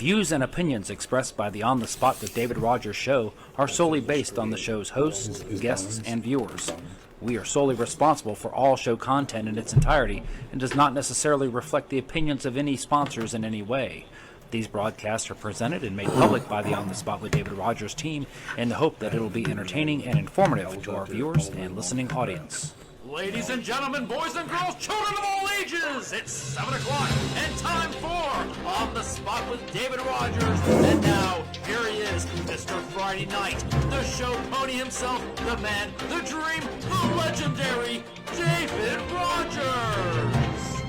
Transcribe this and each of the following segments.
Views and opinions expressed by the On the Spot with David Rodgers show are solely based on the show's hosts, guests, and viewers. We are solely responsible for all show content in its entirety and does not necessarily reflect the opinions of any sponsors in any way. These broadcasts are presented and made public by the On the Spot with David Rodgers team in the hope that it will be entertaining and informative to our viewers and listening audience. Ladies and gentlemen, boys and girls, children of all ages, it's 7 o'clock and time for On the Spot with David Rodgers. And now, here he is, Mr. Friday Night, the show pony himself, the man, the dream, the legendary David Rodgers.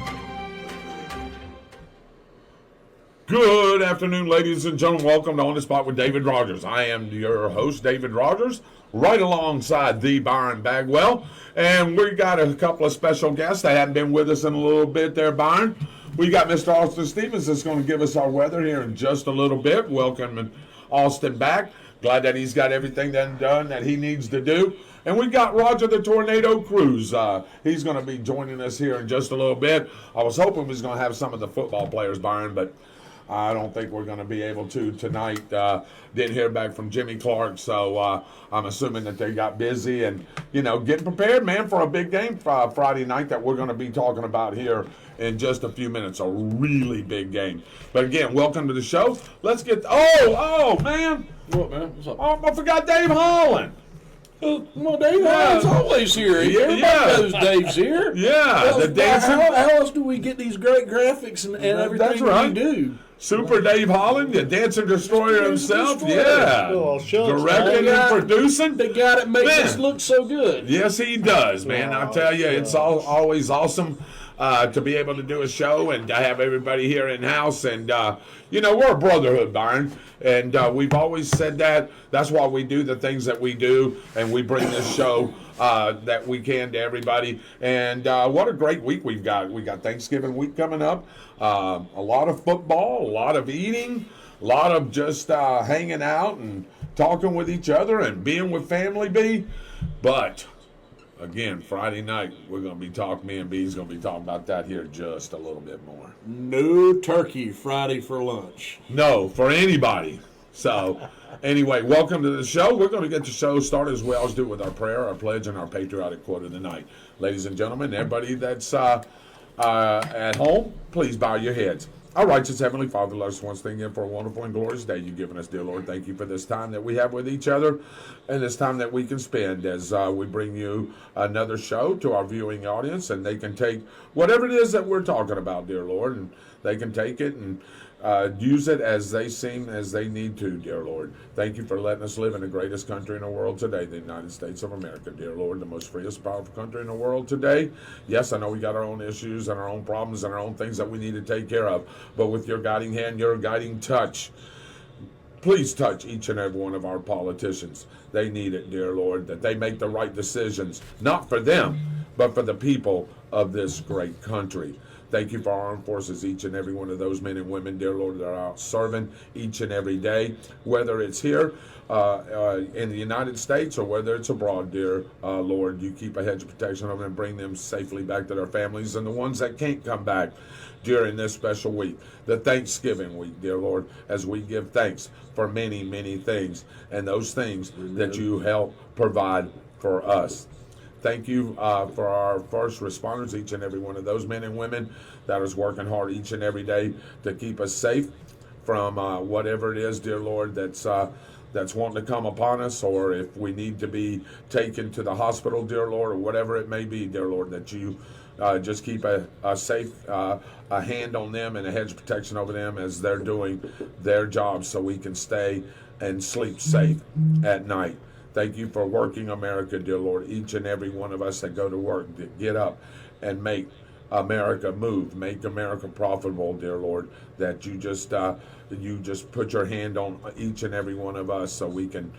Good afternoon, ladies and gentlemen. Welcome to On the Spot with David Rodgers. I am your host, David Rodgers, right alongside the Byron Bagwell. And we got a couple of special guests that haven't been with us in a little bit there, Byron. We got Mr. Austin Stevens that's going to give us our weather here in just a little bit. Welcome Austin back. Glad that he's got everything done that he needs to do. And we got Roger the Tornado Cruz. He's going to be joining us here in just a little bit. I was hoping we was going to have some of the football players, Byron, but I don't think we're going to be able to tonight. Didn't hear back from Jimmy Clark, so I'm assuming that they got busy and, getting prepared, man, for a big game Friday night that we're going to be talking about here in just a few minutes. A really big game. But again, welcome to the show. Let's get, man. What, man? What's up? Oh, I forgot Dave Holland. Well, Dave Holland's always here. Everybody knows Dave's here. Yeah, the dancing. How else do we get these great graphics and everything That's right. we do? Super Dave Holland, the dancing destroyer himself. Yeah. Directing and producing. The guy that makes us look so good. Yes, he does, man. I tell you, it's always awesome to be able to do a show and to have everybody here in-house. And, we're a brotherhood, Byron. And we've always said that. That's why we do the things that we do. And we bring this show that we can to everybody. And what a great week we've got. We got Thanksgiving week coming up. A lot of football, a lot of eating, a lot of just hanging out and talking with each other and being with family, B. But again, Friday night, we're going to be talking, me and B's going to be talking about that here just a little bit more. No turkey Friday for lunch. No, for anybody. So, anyway, welcome to the show. We're going to get the show started as we always do with our prayer, our pledge, and our patriotic quote of the night. Ladies and gentlemen, everybody that's at home, please bow your heads. Our righteous Heavenly Father, let us once again for a wonderful and glorious day you've given us, dear Lord. Thank you for this time that we have with each other and this time that we can spend as we bring you another show to our viewing audience, and they can take whatever it is that we're talking about, dear Lord, and they can take it and use it as they need to, dear Lord. Thank you for letting us live in the greatest country in the world today, the United States of America, dear Lord, the most freest, powerful country in the world today. Yes, I know we got our own issues and our own problems and our own things that we need to take care of, but with your guiding hand, your guiding touch, please touch each and every one of our politicians. They need it, dear Lord, that they make the right decisions, not for them, but for the people of this great country. Thank you for our armed forces, each and every one of those men and women, dear Lord, that are out serving each and every day, whether it's here in the United States or whether it's abroad, dear Lord. You keep a hedge of protection over them and bring them safely back to their families, and the ones that can't come back during this special week, the Thanksgiving week, dear Lord, as we give thanks for many, many things, and those things that you help provide for us. Thank you for our first responders, each and every one of those men and women that is working hard each and every day to keep us safe from whatever it is, dear Lord, that's wanting to come upon us, or if we need to be taken to the hospital, dear Lord, or whatever it may be, dear Lord, that you just keep a safe a hand on them and a hedge of protection over them as they're doing their jobs so we can stay and sleep safe at night. Thank you for working America, dear Lord. Each and every one of us that go to work, to get up and make America move, make America profitable, dear Lord. That you just put your hand on each and every one of us so we can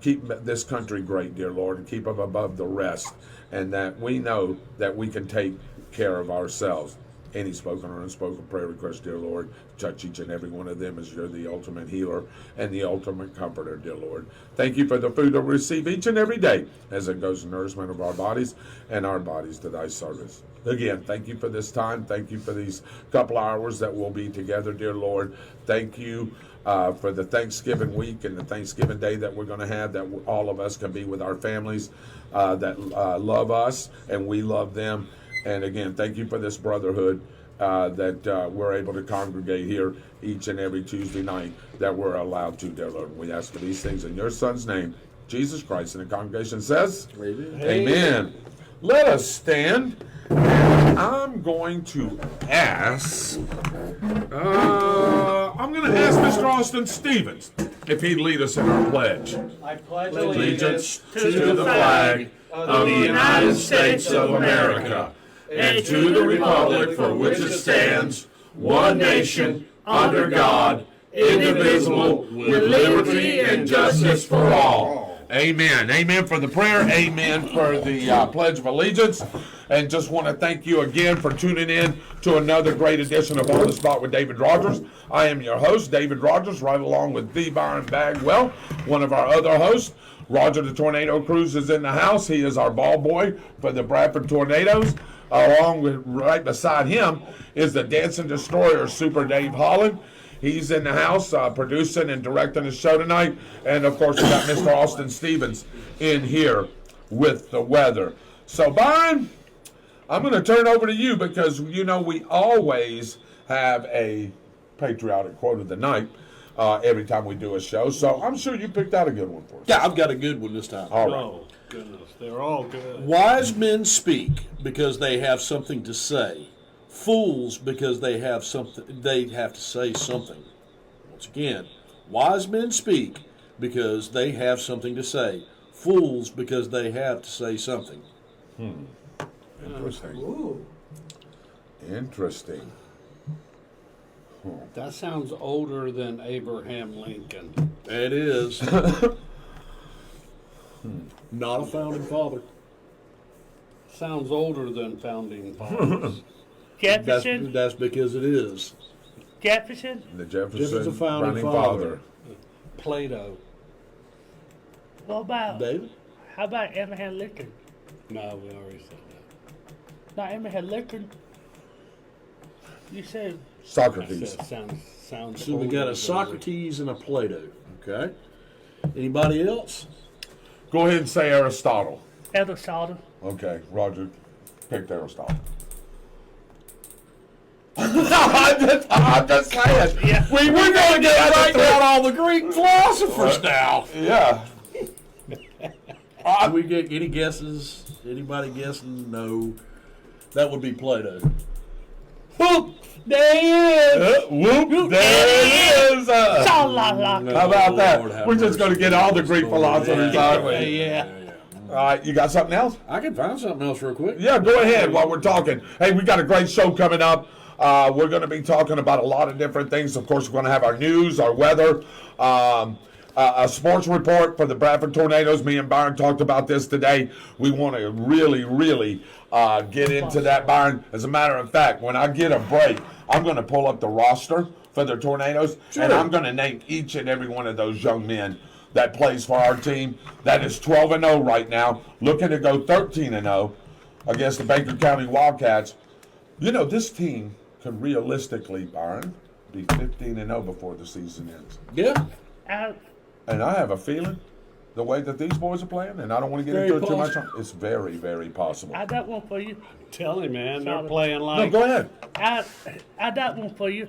keep this country great, dear Lord, and keep them above the rest, and that we know that we can take care of ourselves. any spoken or unspoken prayer request, dear Lord. Touch each and every one of them as you're the ultimate healer and the ultimate comforter, dear Lord. Thank you for the food that we receive each and every day as it goes to nourishment of our bodies and our bodies to thy service. Again, thank you for this time. Thank you for these couple hours that we'll be together, dear Lord. Thank you for the Thanksgiving week and the Thanksgiving day that we're going to have, that all of us can be with our families that love us and we love them. And again, thank you for this brotherhood that we're able to congregate here each and every Tuesday night that we're allowed to, dear Lord. We ask for these things in your Son's name, Jesus Christ. And the congregation says, Amen. Amen. Let us stand. And I'm going to ask, Mr. Austin Stevens if he'd lead us in our pledge. I pledge Allegiance to the flag of the United States of America and to the republic for which it stands, one nation, under God, indivisible, with liberty and justice for all. Amen. Amen for the prayer. Amen for the Pledge of Allegiance. And just want to thank you again for tuning in to another great edition of On the Spot with David Rodgers. I am your host, David Rodgers, right along with the Byron Bagwell, one of our other hosts. Roger the Tornado Cruz is in the house. He is our ball boy for the Bradford Tornadoes. Along with, right beside him, is the Dancing Destroyer, Super Dave Holland. He's in the house producing and directing the show tonight. And, of course, we got Mr. Austin Stevens in here with the weather. So, Byron, I'm going to turn over to you because, you know, we always have a patriotic quote of the night every time we do a show. So I'm sure you picked out a good one for us. Yeah, I've got a good one this time. All right. Oh, goodness. They're all good. Wise men speak because they have something to say. Fools because they have to say something. Once again, wise men speak because they have something to say. Fools because they have to say something. Interesting. Ooh, Interesting. that sounds older than Abraham Lincoln. It is. Not a founding father. Sounds older than founding fathers. Jefferson? That's because it is. Jefferson? The Jefferson Jefferson's a founding father. Plato. What about, David? how about Abraham Lincoln? No, we already said that. Not Abraham Lincoln. You said, I Socrates. said sounds So we older got than a Socrates and a Plato. Okay. Anybody else? Go ahead and say Aristotle. Aristotle. Okay, Roger picked Aristotle. I'm just saying. Yeah. We're going to get right Out all the Greek philosophers now. Yeah. Do we get any guesses? Anybody guessing? No. That would be Plato. Whoop! There he is! Whoop, there it is. Sha-la-la. How about that? Lord have We're just going to get all the Greek philosophers, aren't we? Yeah. All right, you got something else? I can find something else real quick. Yeah, go ahead while we're talking. Hey, we got a great show coming up. We're going to be talking about a lot of different things. Of course, we're going to have our news, our weather, a sports report for the Bradford Tornadoes. Me and Byron talked about this today. We want to really get into that, Byron. As a matter of fact, when I get a break, I'm going to pull up the roster for the Tornadoes, and I'm going to name each and every one of those young men that plays for our team. That is 12-0 right now, looking to go 13-0 against the Baker County Wildcats. You know, this team can realistically, Byron, be 15-0 before the season ends. Yeah. And I have a feeling, the way that these boys are playing, and I don't want to get Very into it too much, possible. it's very, very possible. I got one for you. Tell him, man. They're Solid. playing No, like. go ahead. I got one for you.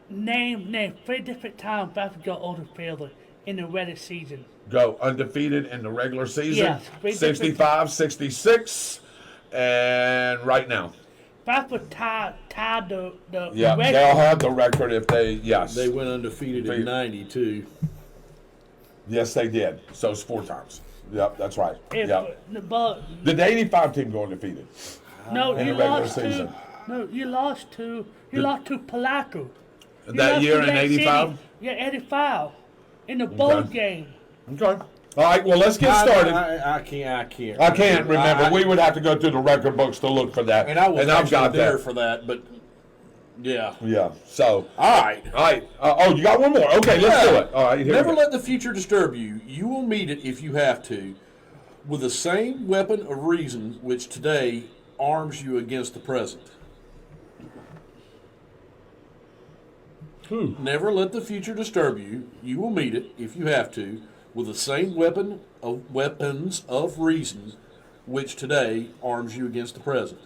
Name 3 different times Bradford got over the field in the regular season. Go undefeated in the regular season, Yes, 65, 66, and right now. Bradford tied the Yeah, record. they'll have the record if they, yes. They went undefeated in 92. Yes, they did. So it's 4 times. Yep, that's right. Yep. But Did the 85 team go undefeated? no, In you the regular lost season. to. No, you lost to. You lost to Palaco. You That lost year to in Lake City. 85? Yeah, 85. In the bowl Okay. game. Okay. All right, well, let's get started. I can't. I can't remember. We would have to go through the record books to look for that. And I was I've actually got there that. for that, but Yeah. Yeah. So, All right. Oh, you got one more. Okay, let's do it. All right. Here Never we go. let the future disturb you. You will meet it if you have to, with the same weapon of reason which today arms you against the present. Never let the future disturb you. You will meet it if you have to, with the same weapons of reason which today arms you against the present.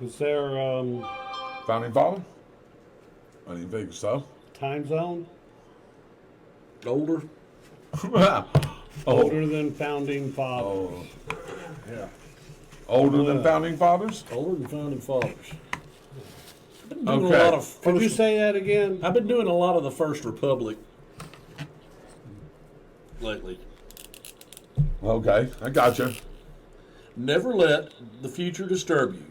Is there Founding father? I didn't think so. time zone Older? older than founding fathers? Yeah. Older than founding fathers? Older than founding fathers. Been Okay. doing a lot of Could you first, say that again? I've been doing a lot of the First Republic lately. Okay, I got you. Never let the future disturb you.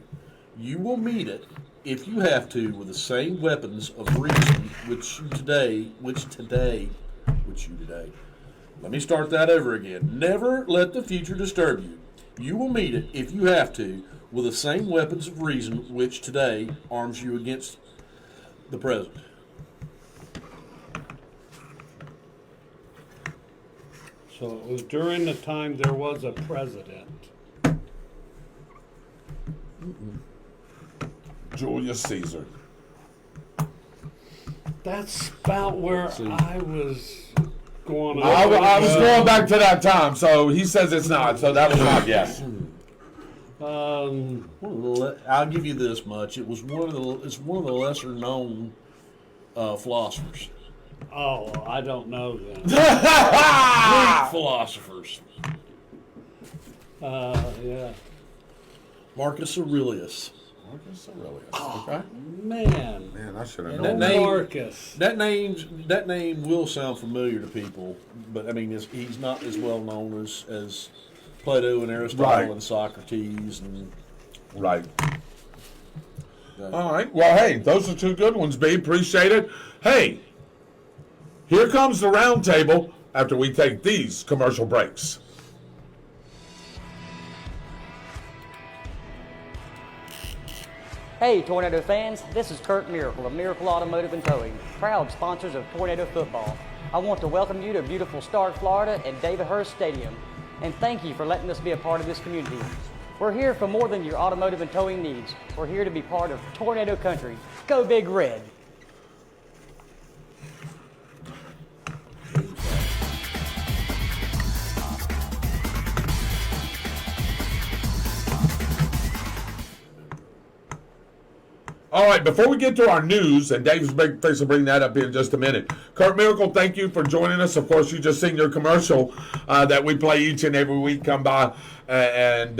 You will meet it, if you have to, with the same weapons of reason which you today. Let me start that over again. Never let the future disturb you. You will meet it, if you have to, with the same weapons of reason which today arms you against the present. So it was during the time there was a president. Julius Caesar. That's about where I was going. I was going back to that time, so he says it's not, so that was my guess. I'll give you this much: it's one of the lesser known philosophers. Oh, I don't know then. Greek philosophers. Yeah. Marcus Aurelius. Marcus Aurelius. Okay. Man, Man, I should have That known. name- Marcus. That name will sound familiar to people, but I mean he's not as well known as Plato and Aristotle Right. and Socrates and. Right. All right. Well, hey, those are two good ones, B. Appreciate it. Hey, here comes the round table after we take these commercial breaks. Hey Tornado fans, this is Kurt Miracle of Miracle Automotive and Towing, proud sponsors of Tornado Football. I want to welcome you to beautiful Stark, Florida at David Hurst Stadium, and thank you for letting us be a part of this community. We're here for more than your automotive and towing needs. We're here to be part of Tornado Country. Go Big Red! All right, before we get to our news, and Dave's fix will bring that up in just a minute. Kurt Miracle, thank you for joining us. Of course, you just seen your commercial that we play each and every week come by, and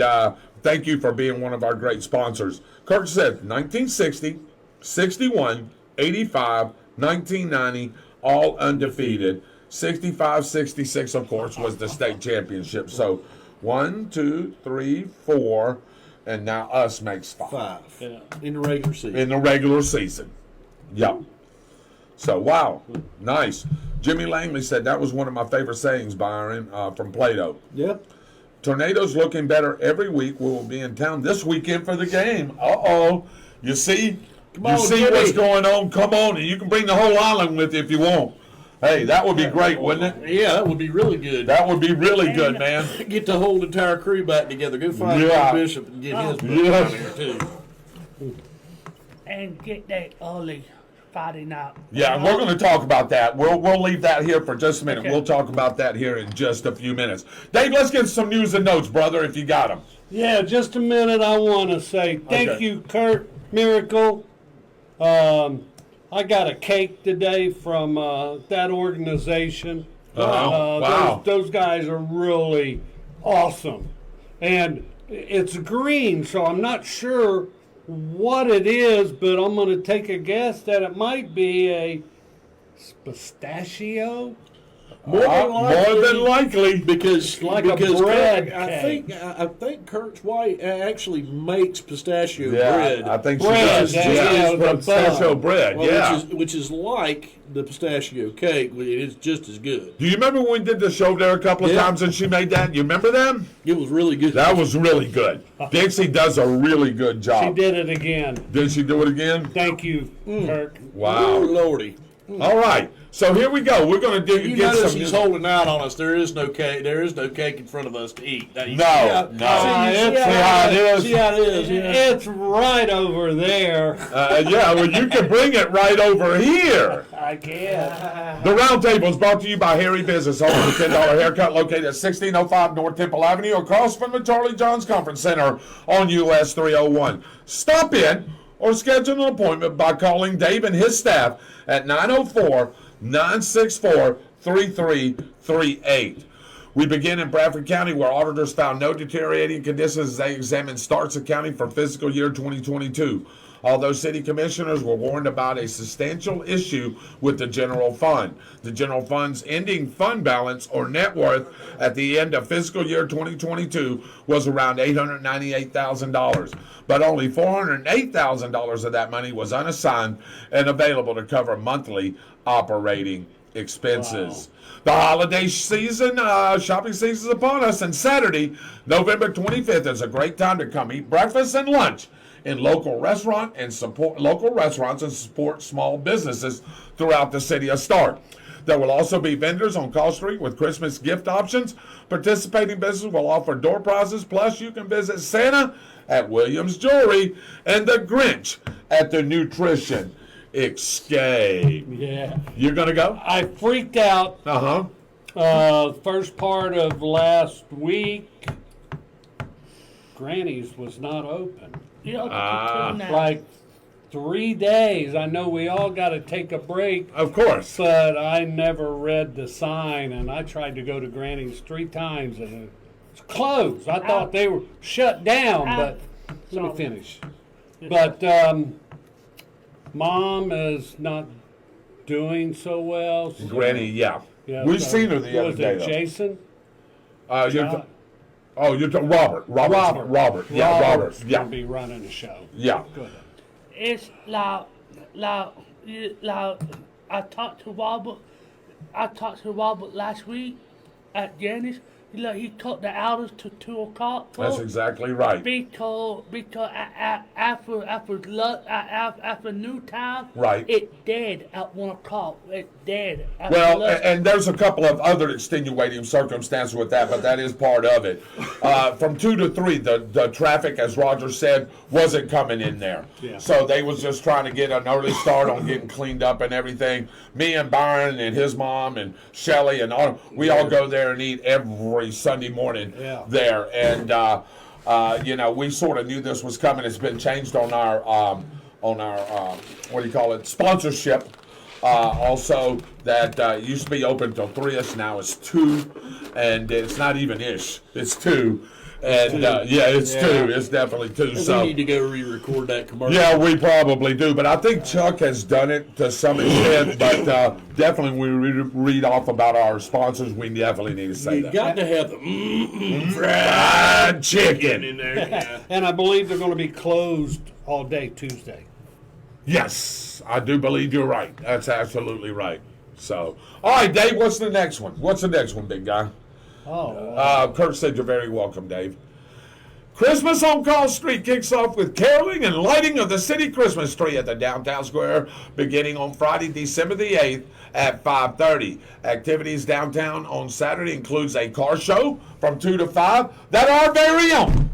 thank you for being one of our great sponsors. Kurt said 1960, 61, 85, 1990, all undefeated. 65, 66, of course, was the state championship. So 1, 2, 3, 4, and now us makes 5. Yeah, in the regular season. In the regular season. Yep. So, wow. Nice. Jimmy Langley said that was one of my favorite sayings, Byron, from Plato. Yep. Tornadoes looking better every week. We will be in town this weekend for the game. Uh-oh. You see? on, see Jimmy. what's going on? Come on. And you can bring the whole island with you if you want. Hey, that would be great, wouldn't it? Yeah, that would be really good. That would be really good, man. Get the whole entire crew back together. Go find Yeah. Bill Bishop and get his book Yeah. down there too. And get that early Friday night. Yeah, we're going to talk about that. We'll leave that here for just a minute. Okay. We'll talk about that here in just a few minutes. Dave, let's get some news and notes, brother, if you got them. Yeah, just a minute. I want to say thank Okay. you, Kurt Miracle. I got a cake today from that organization. Wow. Those guys are really awesome. And it's green, so I'm not sure what it is, but I'm going to take a guess that it might be a pistachio. More than likely, Because bread Kurt, I think Kurt's wife actually makes pistachio Yeah, bread. I think she Bread, does. that's Yeah, the pistachio bun. bread. Well, Yeah. which is like the pistachio cake. It is just as good. Do you remember when we did the show there a couple of Yeah. times and she made that? You remember them? It was really good. That was really good. Dixie does a really good She job. did it again. Did she do it again? Thank you, Kirk. Oh, Wow. Lordy. All right. So here we go. We're going to You get notice some. he's holding out on us. There is no cake. There is no cake in front of us to eat. No, no. See It's- how it is. See how it is. Yeah. It's right over there. Yeah, well, you can bring it right over here. I guess. The Round Table is brought to you by Harry Business, home of the $10 haircut, located at 1605 North Temple Avenue, across from the Charlie Johns Conference Center on US 301. Stop in or schedule an appointment by calling Dave and his staff at 904-964-3338. We begin in Bradford County, where auditors found no deteriorating conditions as they examined Starks accounting for fiscal year 2022. Although city commissioners were warned about a substantial issue with the general fund. The general fund's ending fund balance, or net worth, at the end of fiscal year 2022 was around $898,000. But only $408,000 of that money was unassigned and available to cover monthly operating expenses. The holiday season, shopping season is upon us, and Saturday, November 25th, is a great time to come eat breakfast and lunch in local restaurants and support small businesses throughout the city of Stark. There will also be vendors on Call Street with Christmas gift options. Participating businesses will offer door prizes, plus you can visit Santa at Williams Jewelry and the Grinch at the Nutrition Escape. Yeah. You're going to go? I freaked out first part of last week. Granny's was not open. You open for 2 now. Like 3 days. I know we all got to take a break, Of course. but I never read the sign, and I tried to go to Granny's 3 times, and it's closed. I thought they were shut down, but let me finish. But Mom is not doing so well. So, Granny, yeah. yeah, We've so- seen her the other was day, it though. Jason? You're John? you're talking Robert. Robert. Yeah, Robert. Robert's Yeah. gonna be running the show. Yeah. Good. It's like I talked to Robert. I talked to Robert last week at Janice. He cut the hours to 2 o'clock. That's exactly right. Because after noon time, Right. it dead at 1 o'clock. It dead. After Well, lunch. and there's a couple of other extenuating circumstances with that, but that is part of it. From 2 to 3, the traffic, as Roger said, wasn't coming in there. Yeah. So they was just trying to get an early start on getting cleaned up and everything. Me and Byron and his mom and Shelly and we all go there and eat every Sunday morning there. And, we sort of knew this was coming. It's been changed on our what do you call it, sponsorship. Also, that used to be open till 3-ish, now it's 2, and it's not even ish, it's 2. And it's 2. It's definitely 2. So we need to go re-record that commercial. yeah, we probably do, but I think Chuck has done it to some extent. But definitely, when we read off about our sponsors, we definitely need to say You that. got to have the Fried chicken. in there. Yeah. And I believe they're going to be closed all day Tuesday. Yes, I do believe you're right. That's absolutely right. So, all right, Dave, what's the next one? What's the next one, big guy? Kurt said you're very welcome, Dave. Christmas on Call Street kicks off with caroling and lighting of the city Christmas tree at the downtown square beginning on Friday, December the 8th at 5:30. Activities downtown on Saturday includes a car show from 2 to 5 that our very own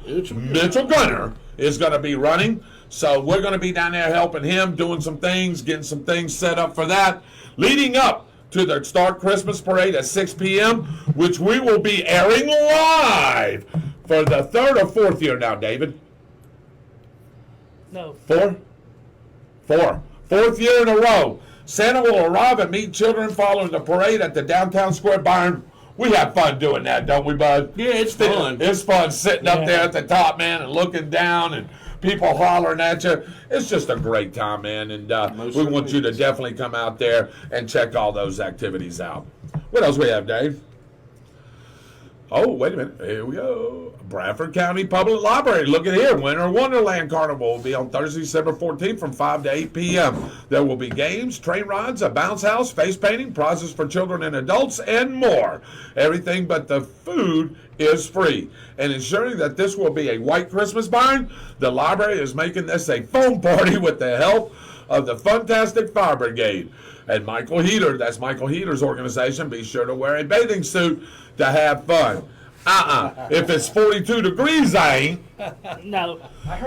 Mitchell Gunner is going to be running. So we're going to be down there helping him, doing some things, getting some things set up for that. Leading up to the Stark Christmas Parade at 6 p.m., which we will be airing live for the 3rd or 4th year now, David? no. 4? 4th year in a row. Santa will arrive and meet children following the parade at the downtown square. Byron, we have fun doing that, don't we, bud? Yeah, it's fun. It's fun sitting up there at the top, man, and looking down and people hollering at you. It's just a great time, man. And we want you to definitely come out there and check all those activities out. What else we have, Dave? Oh, wait a minute. Here we go. Bradford County Public Library. Look at here. Winter Wonderland Carnival will be on Thursday, December 14th from 5 to 8 p.m. There will be games, train rides, a bounce house, face painting, prizes for children and adults, and more. Everything but the food is free. And ensuring that this will be a white Christmas barn, the library is making this a foam party with the help of the Fantastic Fire Brigade. And Michael Heater, that's Michael Heater's organization, be sure to wear a bathing suit to have fun. If it's 42 degrees, I ain't. No.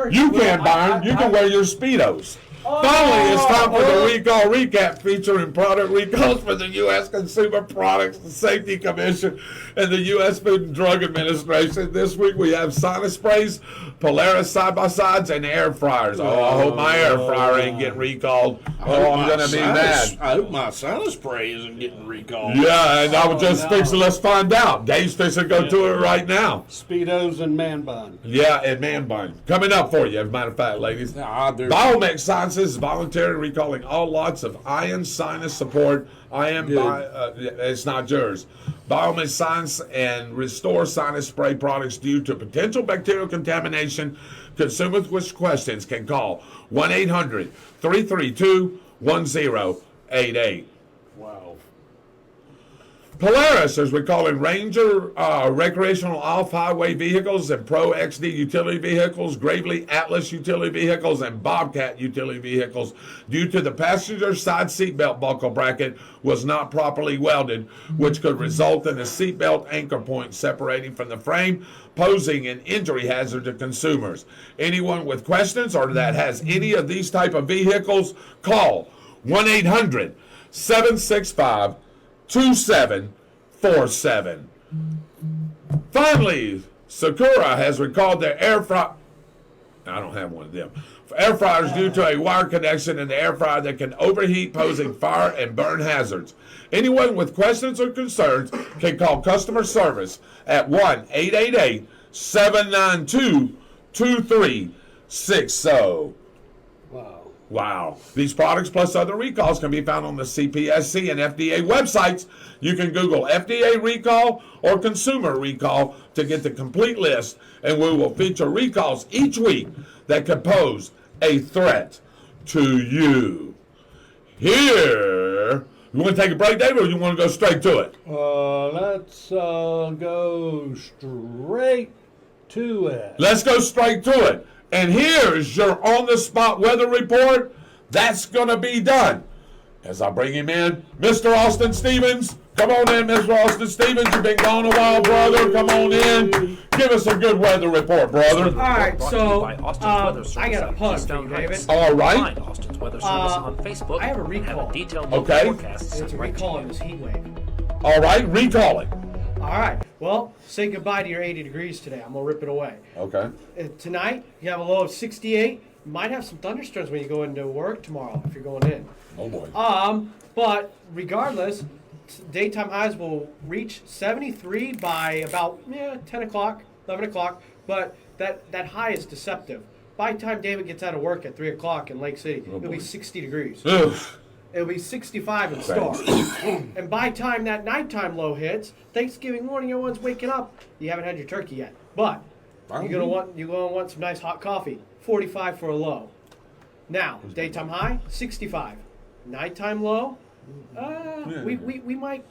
You can, Byron. You can wear your Speedos. Finally, it's time for the recall recap featuring product recalls for the U.S. Consumer Products and Safety Commission and the U.S. Food and Drug Administration. This week we have sinus sprays, Polaris side-by-sides, and air fryers. Oh, I hope my air fryer ain't getting recalled. Oh, I'm going to be mad. I hope my sinus spray isn't getting recalled. Yeah, and I was just fixing, let's find out. Dave's fixing to go to it right now. Speedos and man bun. Yeah, and man bun. Coming up for you, as a matter of fact, ladies. Biomech Sciences is voluntarily recalling all lots of iron sinus support. It's not yours. Biomech Science and Restore Sinus Spray products due to potential bacterial contamination. Consumers with questions can call 1-800-332-1088. Wow. Polaris is recalling Ranger recreational off-highway vehicles and Pro XD utility vehicles, Gravely Atlas utility vehicles, and Bobcat utility vehicles due to the passenger side seatbelt buckle bracket was not properly welded, which could result in a seatbelt anchor point separating from the frame, posing an injury hazard to consumers. Anyone with questions or that has any of these type of vehicles, call 1-800-765-2747. Finally, Sakura has recalled their air fryer. I don't have one of them. Air fryers due to a wire connection in the air fryer that can overheat, posing fire and burn hazards. Anyone with questions or concerns can call customer service at 1-888-792-2360. Wow. These products plus other recalls can be found on the CPSC and FDA websites. You can Google FDA recall or consumer recall to get the complete list, and we will feature recalls each week that could pose a threat to you. Here, you want to take a break, David, or you want to go straight to it? Let's go straight to it. Let's go straight to it. And here's your on-the-spot weather report. That's going to be done. As I bring him in, Mr. Austin Stevens. Come on in, Mr. Austin Stevens. You've been gone a while, brother. Come on in. Give us a good weather report, brother. All right, so I got a plug for you, David. All right. Find Austin's Weather Service on Facebook. I have a and recall. a detailed local Okay. forecast It's a right to recall you. on this heat wave. All right, recall it. All right, well, say goodbye to your 80 degrees today. I'm going to rip it away. Okay. Tonight, you have a low of 68. You might have some thunderstorms when you go into work tomorrow if you're going in. Oh, boy. But regardless, daytime highs will reach 73 by about 10 o'clock, 11 o'clock. But that high is deceptive. By the time David gets out of work at 3 o'clock in Lake City, it'll be 60 degrees. Ugh. It'll be 65 in Star. And by the time that nighttime low hits, Thanksgiving morning, everyone's waking up. You haven't had your turkey yet, but you're gonna want some nice hot coffee. 45 for a low. Now, daytime high 65. Nighttime low, we might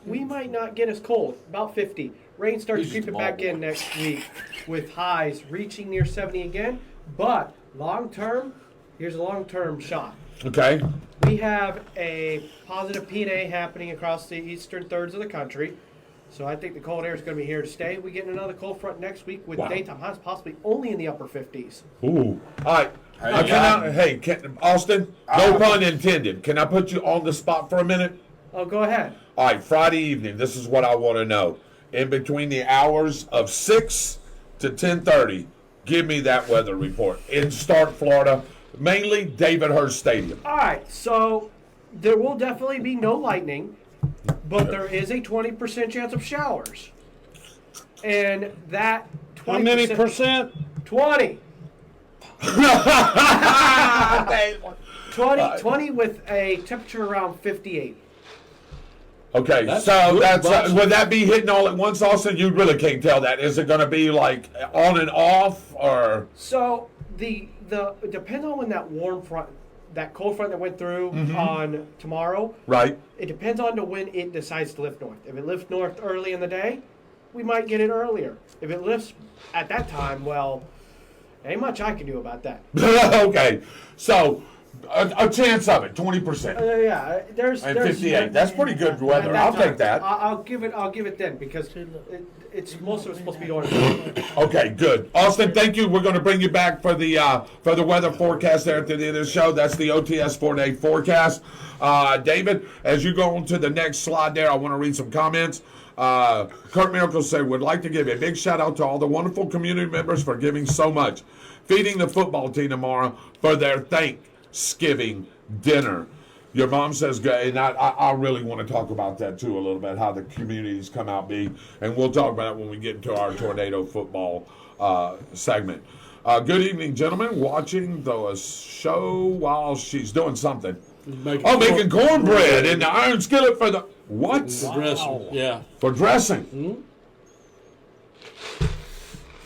not get as cold. About 50. Rain starts creeping back in next week with highs reaching near 70 again. But long term, here's a long term shot. Okay. We have a positive P&A happening across the eastern thirds of the country. So I think the cold air is going to be here to stay. We get another cold front next week with daytime highs possibly only in the upper 50s. Ooh. All right. Austin, no pun intended. Can I put you on the spot for a minute? Oh, go ahead. All right, Friday evening, this is what I want to know. In between the hours of 6 to 10:30, give me that weather report. In Stark, Florida, mainly David Hurst Stadium. All right, so there will definitely be no lightning, but there is a 20% chance of showers. And that 20%... How many percent? 20. 20 with a temperature around 58. Okay, That's so good, that's Bucks. would that be hitting all at once, Austin? You really can't tell that. Is it going to be like on and off, or So the it depends on when that warm front, that cold front that went through on tomorrow. right? It depends on to when it decides to lift north. If it lifts north early in the day, we might get it earlier. If it lifts at that time, well, ain't much I can do about that. Okay, so a chance of it, 20%. Yeah, there's And there's 58. That's pretty good weather. at I'll time. take that. I'll give it then because it's most of it's supposed to be going. Okay, good. Austin, thank you. We're going to bring you back for the weather forecast there at the end of the show. That's the OTS 4-day forecast. David, as you go on to the next slide there, I want to read some comments. Kurt Miracle said, would like to give a big shout out to all the wonderful community members for giving so much. Feeding the football team tomorrow for their Thanksgiving dinner. Your mom says, and I really want to talk about that too a little bit, how the communities come out be, and we'll talk about it when we get into our tornado football segment. Good evening, gentlemen. Watching the show while she's doing something. Making cornbread in the iron skillet for the what? Dressing. Yeah. For dressing.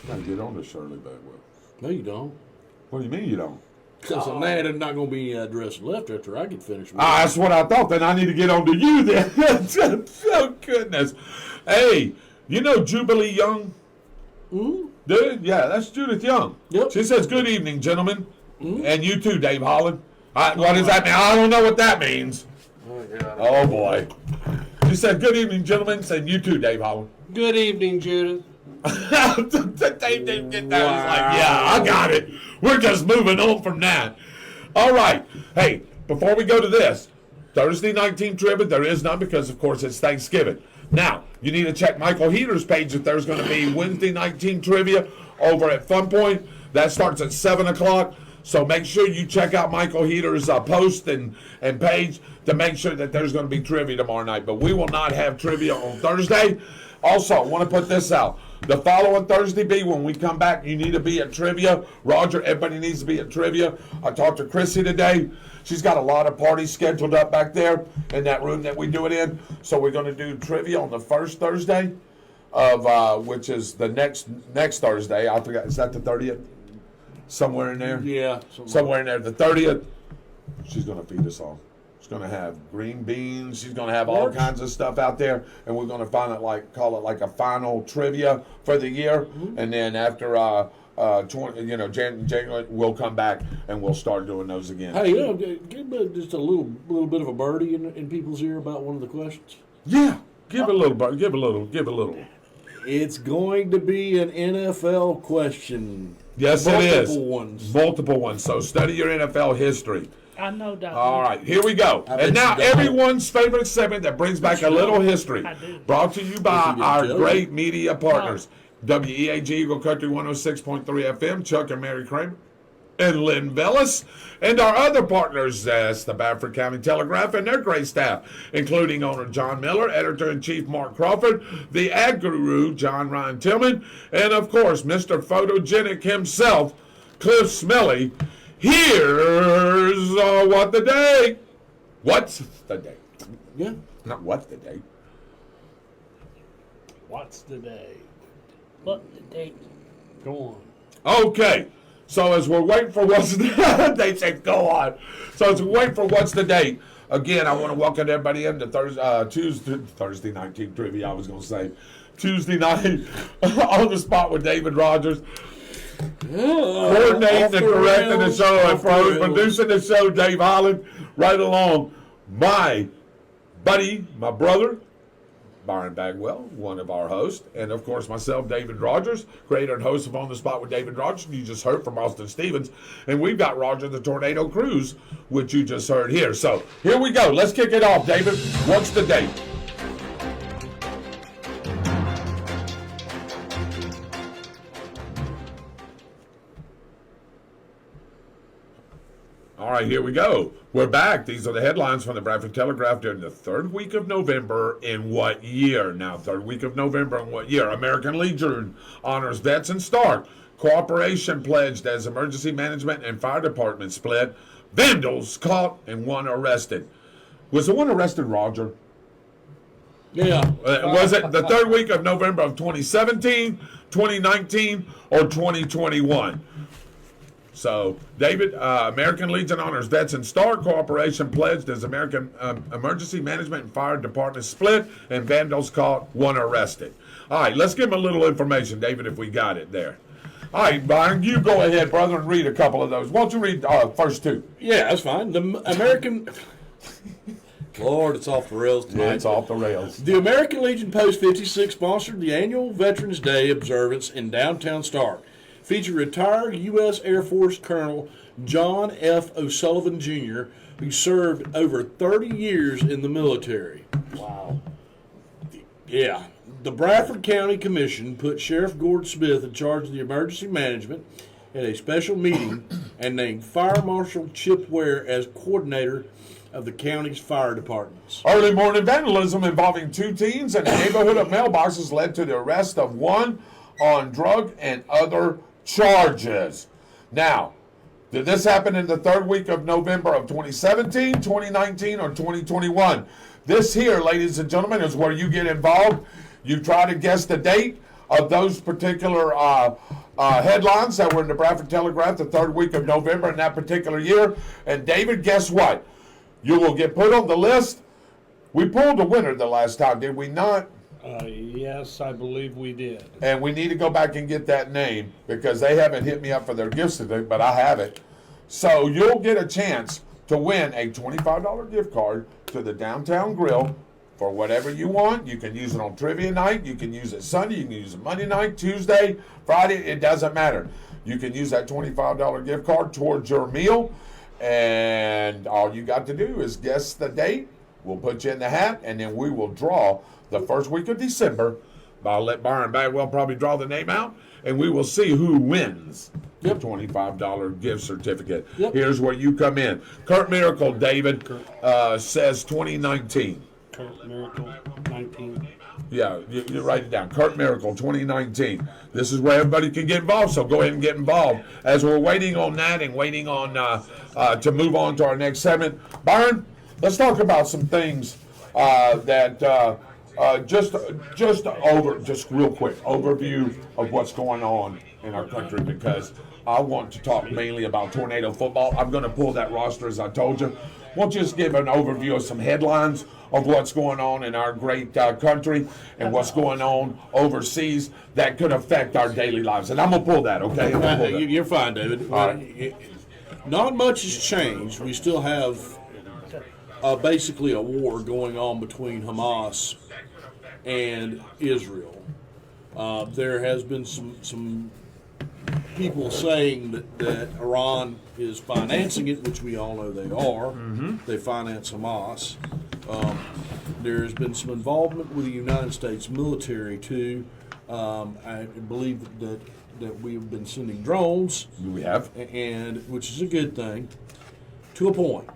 Gotta get on this Shirley Bagwell. No, you don't. What do you mean you don't? Because on that, I'm not going to be dressing left after I get finished with Ah, that's what I thought. Then I need to get on to you then. Oh, goodness. Hey, you know Jubilee Young? Dude, yeah, that's Judith Young. Yep. She says, good evening, gentlemen. And you too, Dave Holland. What does that mean? I don't know what that means. Oh, boy. She said, good evening, gentlemen. Said, you too, Dave Holland. Good evening, Judith. Dave didn't get that. He's like, yeah, I got it. We're just moving on from that. All right. Hey, before we go to this, Thursday night team trivia, there is none because, of course, it's Thanksgiving. Now, you need to check Michael Heater's page if there's going to be Wednesday night team trivia over at Fun Point. That starts at 7 o'clock. So make sure you check out Michael Heater's post and page to make sure that there's going to be trivia tomorrow night. But we will not have trivia on Thursday. Also, I want to put this out. The following Thursday, when we come back, you need to be at trivia. Roger, everybody needs to be at trivia. I talked to Chrissy today. She's got a lot of parties scheduled up back there in that room that we do it in. So we're going to do trivia on the first Thursday of which is the next Thursday. I forgot. Is that the 30th? Somewhere in there? Yeah. Somewhere in there. The 30th. She's going to feed us all. She's going to have green beans. She's going to have all kinds of stuff out there, and we're going to call it like a final trivia for the year. And then after January, we'll come back and we'll start doing those again. Hey, give just a little bit of a birdie in people's ear about one of the questions. Yeah, give a little. It's going to be an NFL question. Yes, it is. Multiple ones. So study your NFL history. I know that. All right, here we go. And now everyone's favorite segment that brings back a little history. Brought to you by our great media partners. WEAG Eagle Country 106.3 FM, Chuck and Mary Kramer, and Lynn Bellis. And our other partners, that's the Baffert County Telegraph and their great staff, including owner John Miller, editor-in-chief Mark Crawford, the ag guru John Ryan Tillman, and, of course, Mr. Photogenic himself, Cliff Smelly. Here's what the date. What's the date? Yeah. Not what's the date. What's the day? What the date? Go on. Okay. So as we're waiting for what's the they say go on. So as we're waiting for what's the date. Again, I want to welcome everybody into Thursday night team trivia. I was going to say Tuesday night on the spot with David Rodgers. Coordinating and directing the show and producing the show, Dave Holland, right along my buddy, my brother, Byron Bagwell, one of our hosts, and of course myself, David Rodgers, creator and host of On the Spot with David Rodgers. You just heard from Austin Stevens, and we've got Roger the Tornado Cruz, which you just heard here. So here we go. Let's kick it off, David. What's the date? All right, here we go. We're back. These are the headlines from the Bradford Telegraph during the third week of November in what year? Now, third week of November in what year? American Legion honors vets in Stark. Cooperation pledged as emergency management and fire department split. Vandals caught and one arrested. Was the one arrested Roger? Yeah. Was it the third week of November of 2017, 2019, or 2021? So, David, American Legion Honors Vets and Star Cooperation pledged as American Emergency Management and Fire Department split, and vandals caught, one arrested. All right, let's give them a little information, David, if we got it there. All right, Byron, you go ahead, brother, and read a couple of those. Why don't you read first two? Yeah, that's fine. The American... Lord, it's off the rails tonight. Yeah, it's off the rails. The American Legion Post 56 sponsored the annual Veterans Day observance in downtown Stark. Featured retired U.S. Air Force Colonel John F. O'Sullivan, Jr., who served over 30 years in the military. Wow. Yeah. The Bradford County Commission put Sheriff Gord Smith in charge of the emergency management at a special meeting and named Fire Marshal Chip Ware as coordinator of the county's fire departments. Early morning vandalism involving two teens in a neighborhood of mailboxes led to the arrest of one on drug and other charges. Now, did this happen in the third week of November of 2017, 2019, or 2021? This here, ladies and gentlemen, is where you get involved. You try to guess the date of those particular headlines that were in the Bradford Telegraph the third week of November in that particular year. And David, guess what? You will get put on the list. We pulled a winner the last time, did we not? Yes, I believe we did. And we need to go back and get that name because they haven't hit me up for their gifts today, but I have it. So you'll get a chance to win a $25 gift card to the Downtown Grill for whatever you want. You can use it on trivia night. You can use it Sunday. You can use it Monday night, Tuesday, Friday. It doesn't matter. You can use that $25 gift card towards your meal. And all you got to do is guess the date. We'll put you in the hat, and then we will draw the first week of December. I'll let Byron Bagwell probably draw the name out, and we will see who wins the $25 gift certificate. Yep. Here's where you come in. Kurt Miracle, David, says 2019. Kurt Miracle, 19. Yeah, you write it down. Kurt Miracle, 2019. This is where everybody can get involved, so go ahead and get involved. As we're waiting on that and waiting on to move on to our next segment, Byron, let's talk about some things that just real quick overview of what's going on in our country, because I want to talk mainly about tornado football. I'm going to pull that roster as I told you. We'll just give an overview of some headlines of what's going on in our great country and what's going on overseas that could affect our daily lives. And I'm going to pull that, okay? I'm gonna pull that. You're fine, David. All right. Not much has changed. We still have basically a war going on between Hamas and Israel. There has been some people saying that Iran is financing it, which we all know they are. Mm-hmm. They finance Hamas. There's been some involvement with the United States military too. I believe that we've been sending drones. We have, and which is a good thing to a point.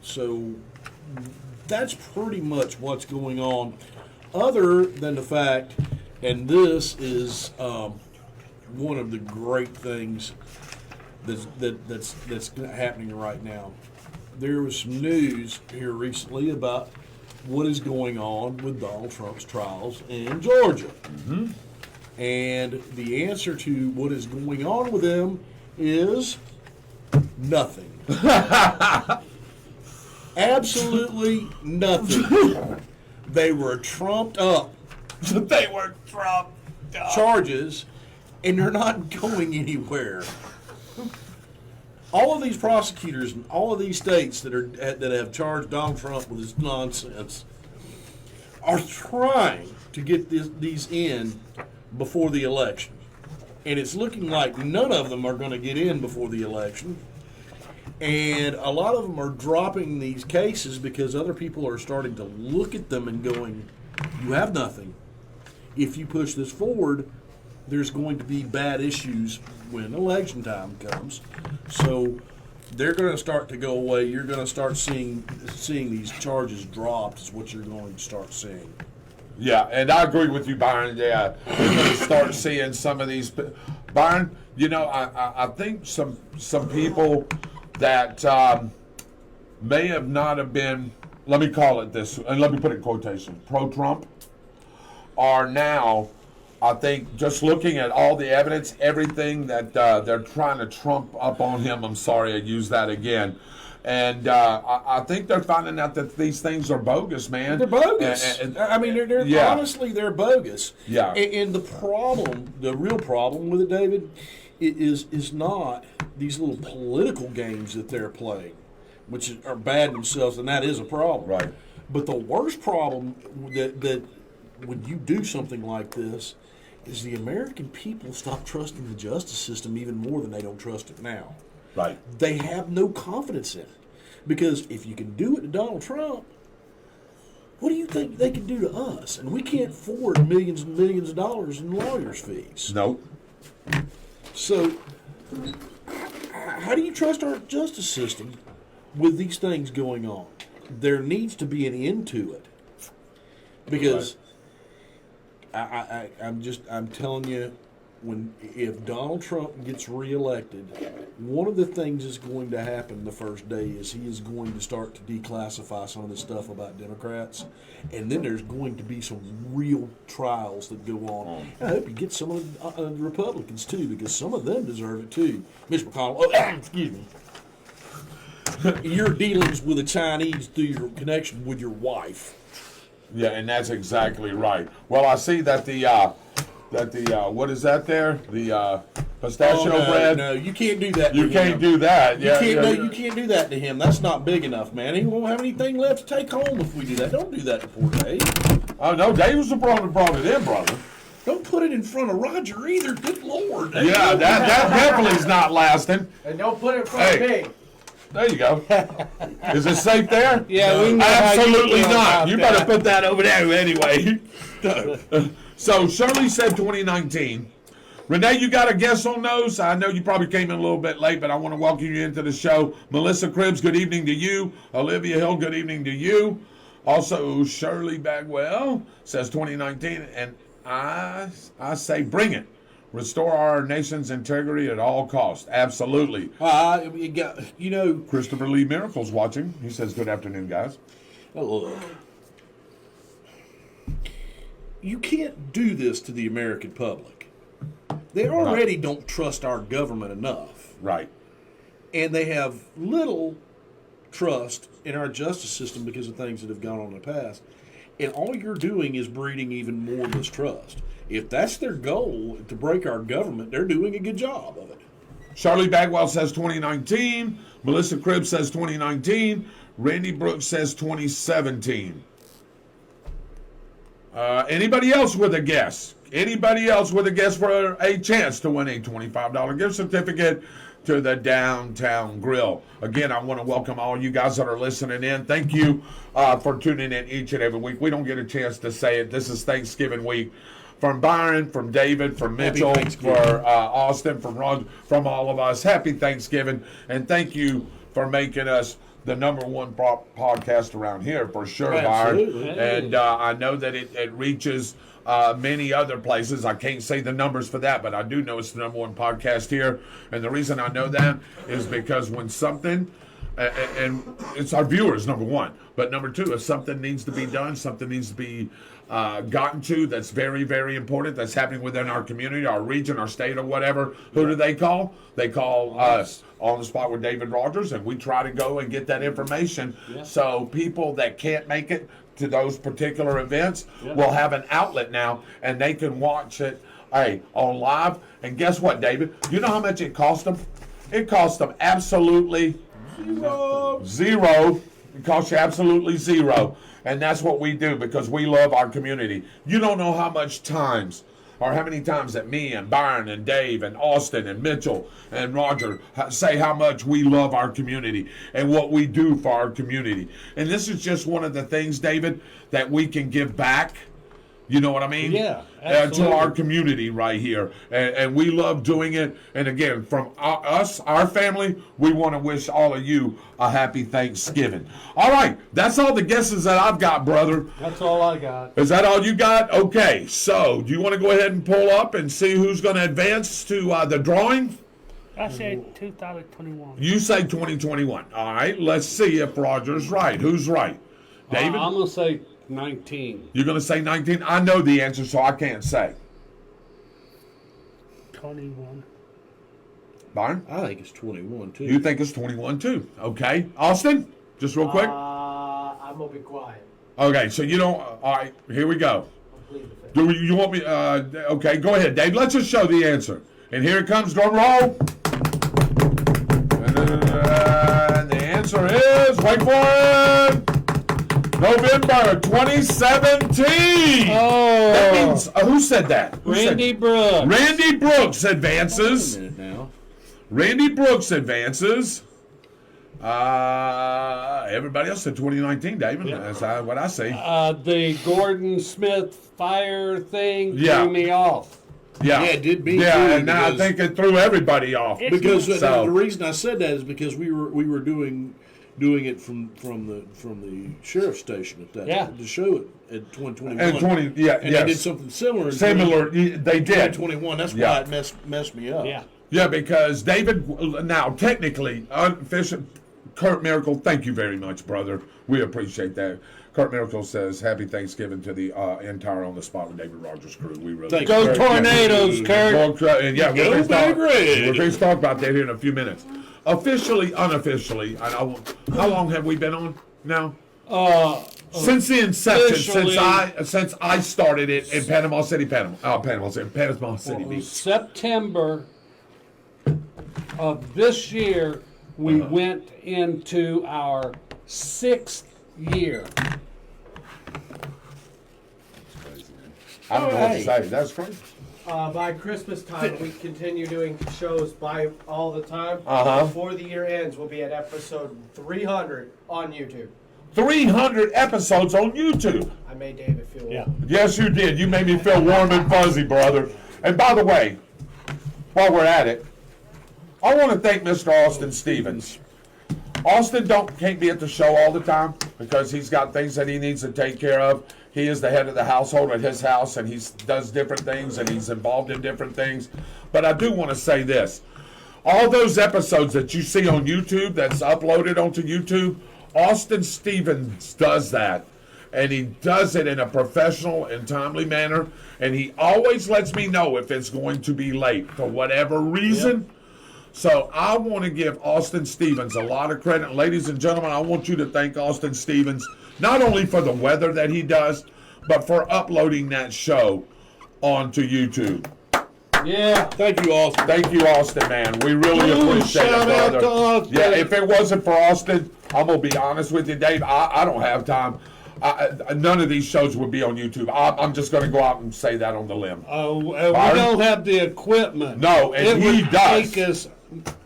So that's pretty much what's going on, other than the fact, and this is one of the great things that's happening right now. There was some news here recently about what is going on with Donald Trump's trials in Georgia. Mm-hmm. And the answer to what is going on with them is nothing. Absolutely nothing. They were trumped up. They were trumped up charges, and they're not going anywhere. All of these prosecutors in all of these states that have charged Donald Trump with this nonsense are trying to get these in before the election. And it's looking like none of them are going to get in before the election. And a lot of them are dropping these cases because other people are starting to look at them and going, you have nothing. If you push this forward, there's going to be bad issues when election time comes. So they're going to start to go away. You're going to start seeing these charges dropped is what you're going to start seeing. Yeah, and I agree with you, Byron. Yeah, we're going to start seeing some of these. Byron, I think some people that may have not have been, let me call it this, and let me put it in quotation, pro-Trump, are now, I think, just looking at all the evidence, everything that they're trying to trump up on him. I'm sorry I used that again. And I think they're finding out that these things are bogus, man. They're bogus. I mean, they're honestly, they're bogus. Yeah. And the real problem with it, David, is not these little political games that they're playing, which are bad themselves, and that is a problem. Right. But the worst problem that when you do something like this is the American people stop trusting the justice system even more than they don't trust it now. Right. They have no confidence in it. Because if you can do it to Donald Trump, what do you think they can do to us? And we can't afford millions and millions of dollars in lawyers' fees. Nope. So, how do you trust our justice system with these things going on? There needs to be an end to it. Because I'm telling you, if Donald Trump gets reelected, one of the things that's going to happen the first day is he is going to start to declassify some of the stuff about Democrats, and then there's going to be some real trials that go on. And I hope you get some of the Republicans too, because some of them deserve it too. Mitch McConnell, excuse me. Your dealings with the Chinese through your connection with your wife. Yeah, and that's exactly right. Well, I see that the what is that there? The pistachio bread? No, you can't do that. You can't do that. You can't do that to him. That's not big enough, man. He won't have anything left to take home if we do that. Don't do that to poor Dave. Oh no, Dave was the one that brought it in, brother. Don't put it in front of Roger either. Good Lord. Dave. Yeah, that definitely is not lasting. And don't put it in front of me. There you go. Is it safe there? Yeah, we know absolutely how you not. You better that. put that over there anyway. So Shirley said 2019. Renee, you got a guess on those? I know you probably came in a little bit late, but I want to welcome you into the show. Melissa Cribbs, good evening to you. Olivia Hill, good evening to you. Also, Shirley Bagwell says 2019, and I say bring it. Restore our nation's integrity at all costs. Absolutely. Christopher Lee Miracle's watching. He says, good afternoon, guys. Look, you can't do this to the American public. They already don't trust our government enough. Right. And they have little trust in our justice system because of things that have gone on in the past. And all you're doing is breeding even more mistrust. If that's their goal, to break our government, they're doing a good job of it. Charlie Bagwell says 2019. Melissa Cribbs says 2019. Randy Brooks says 2017. Anybody else with a guess? Anybody else with a guess for a chance to win a $25 gift certificate to the Downtown Grill? Again, I want to welcome all you guys that are listening in. Thank you for tuning in each and every week. We don't get a chance to say it. This is Thanksgiving week. From Byron, from David, from Mitchell, for Austin, from Ron, from all of us. Happy Thanksgiving, and thank you for making us the number one podcast around here, for sure, Absolutely. Byron. And I know that it reaches many other places. I can't say the numbers for that, but I do know it's the number one podcast here. And the reason I know that is because when something, and it's our viewers, number one, but number two, if something needs to be done, something needs to be gotten to that's very, very important, that's happening within our community, our region, our state, or whatever, who do they call? They call us On the Spot with David Rodgers, and we try to go and get that information so people that can't make it to those particular events will have an outlet now, and they can watch it on live. And guess what, David? You know how much it cost them? It cost them absolutely zero. It costs you absolutely zero. And that's what we do because we love our community. You don't know how much times or how many times that me and Byron and Dave and Austin and Mitchell and Roger say how much we love our community and what we do for our community. And this is just one of the things, David, that we can give back You know what I mean? Yeah, To absolutely. our community right here. And we love doing it. And again, from us, our family, we want to wish all of you a happy Thanksgiving. All right. That's all the guesses that I've got, brother. That's all I got. Is that all you got? Okay. So, do you want to go ahead and pull up and see who's going to advance to the drawing? I said 2021. You say 2021. All right. Let's see if Roger's right. Who's right? David? I'm going to say 19. You're going to say 19? I know the answer, so I can't say. 21. Byron? I think it's 21 too. You think it's 21 too? Okay. Austin? Just real quick. I'm gonna be quiet. Okay, so you don't. All right, here we go. Plead the fifth. Do you want me? Okay, go ahead, Dave. Let's just show the answer. And here it comes. Drum roll. And the answer is, wait for it, November 2017. Oh, That means, who said that? Who said- Randy Brooks. Randy Brooks Wait advances. a minute now. Randy Brooks advances. Everybody else said 2019, David. Yeah. That's what I see. The Gordon Smith fire thing Yeah. threw me off. Yeah, Yeah, it did me Yeah, too, and now I because- think it threw everybody off. Because So- the reason I said that is because we were doing it from the sheriff's station at that Yeah. the show at 2021 And 20, yeah, and yes. they did something similar. In Similar, they did. 2021. That's Yeah. why it messed me up. Yeah. Yeah, because David, now technically, unofficial, Kurt Miracle, thank you very much, brother. We appreciate that. Kurt Miracle says, Happy Thanksgiving to the entire On the Spot with David Rodgers crew. We really Thank Go you. Tornadoes, Kurt. And yeah, Go we're Big Red. going to talk about that here in a few minutes. Officially, unofficially, how long have we been on now? Since the inception, since I started it in Panama City Beach. September of this year, we went into our 6th year. I don't know what to say. That's crazy. By Christmas time, we continue doing shows by all the time. Uh-huh. Before the year ends, we'll be at episode 300 on YouTube. 300 episodes on YouTube. I made David feel Yeah. Yes, you did. You made me feel warm and fuzzy, brother. And by the way, while we're at it, I want to thank Mr. Austin Stevens. Austin can't be at the show all the time because he's got things that he needs to take care of. He is the head of the household at his house, and he does different things, and he's involved in different things. But I do want to say this. All those episodes that you see on YouTube that's uploaded onto YouTube, Austin Stevens does that. And he does it in a professional and timely manner. And he always lets me know if it's going to be late for whatever reason. So I want to give Austin Stevens a lot of credit. Ladies and gentlemen, I want you to thank Austin Stevens, not only for the weather that he does, but for uploading that show onto YouTube. Yeah. Thank you, Austin. Thank you, Austin, man. We really Ooh, appreciate it, shout out brother. to Austin. Yeah, if it wasn't for Austin, I'm going to be honest with you, Dave, I don't have time. None of these shows would be on YouTube. I'm just going to go out and say that on the limb. We Byron? don't have the equipment. No, and it he would does. take us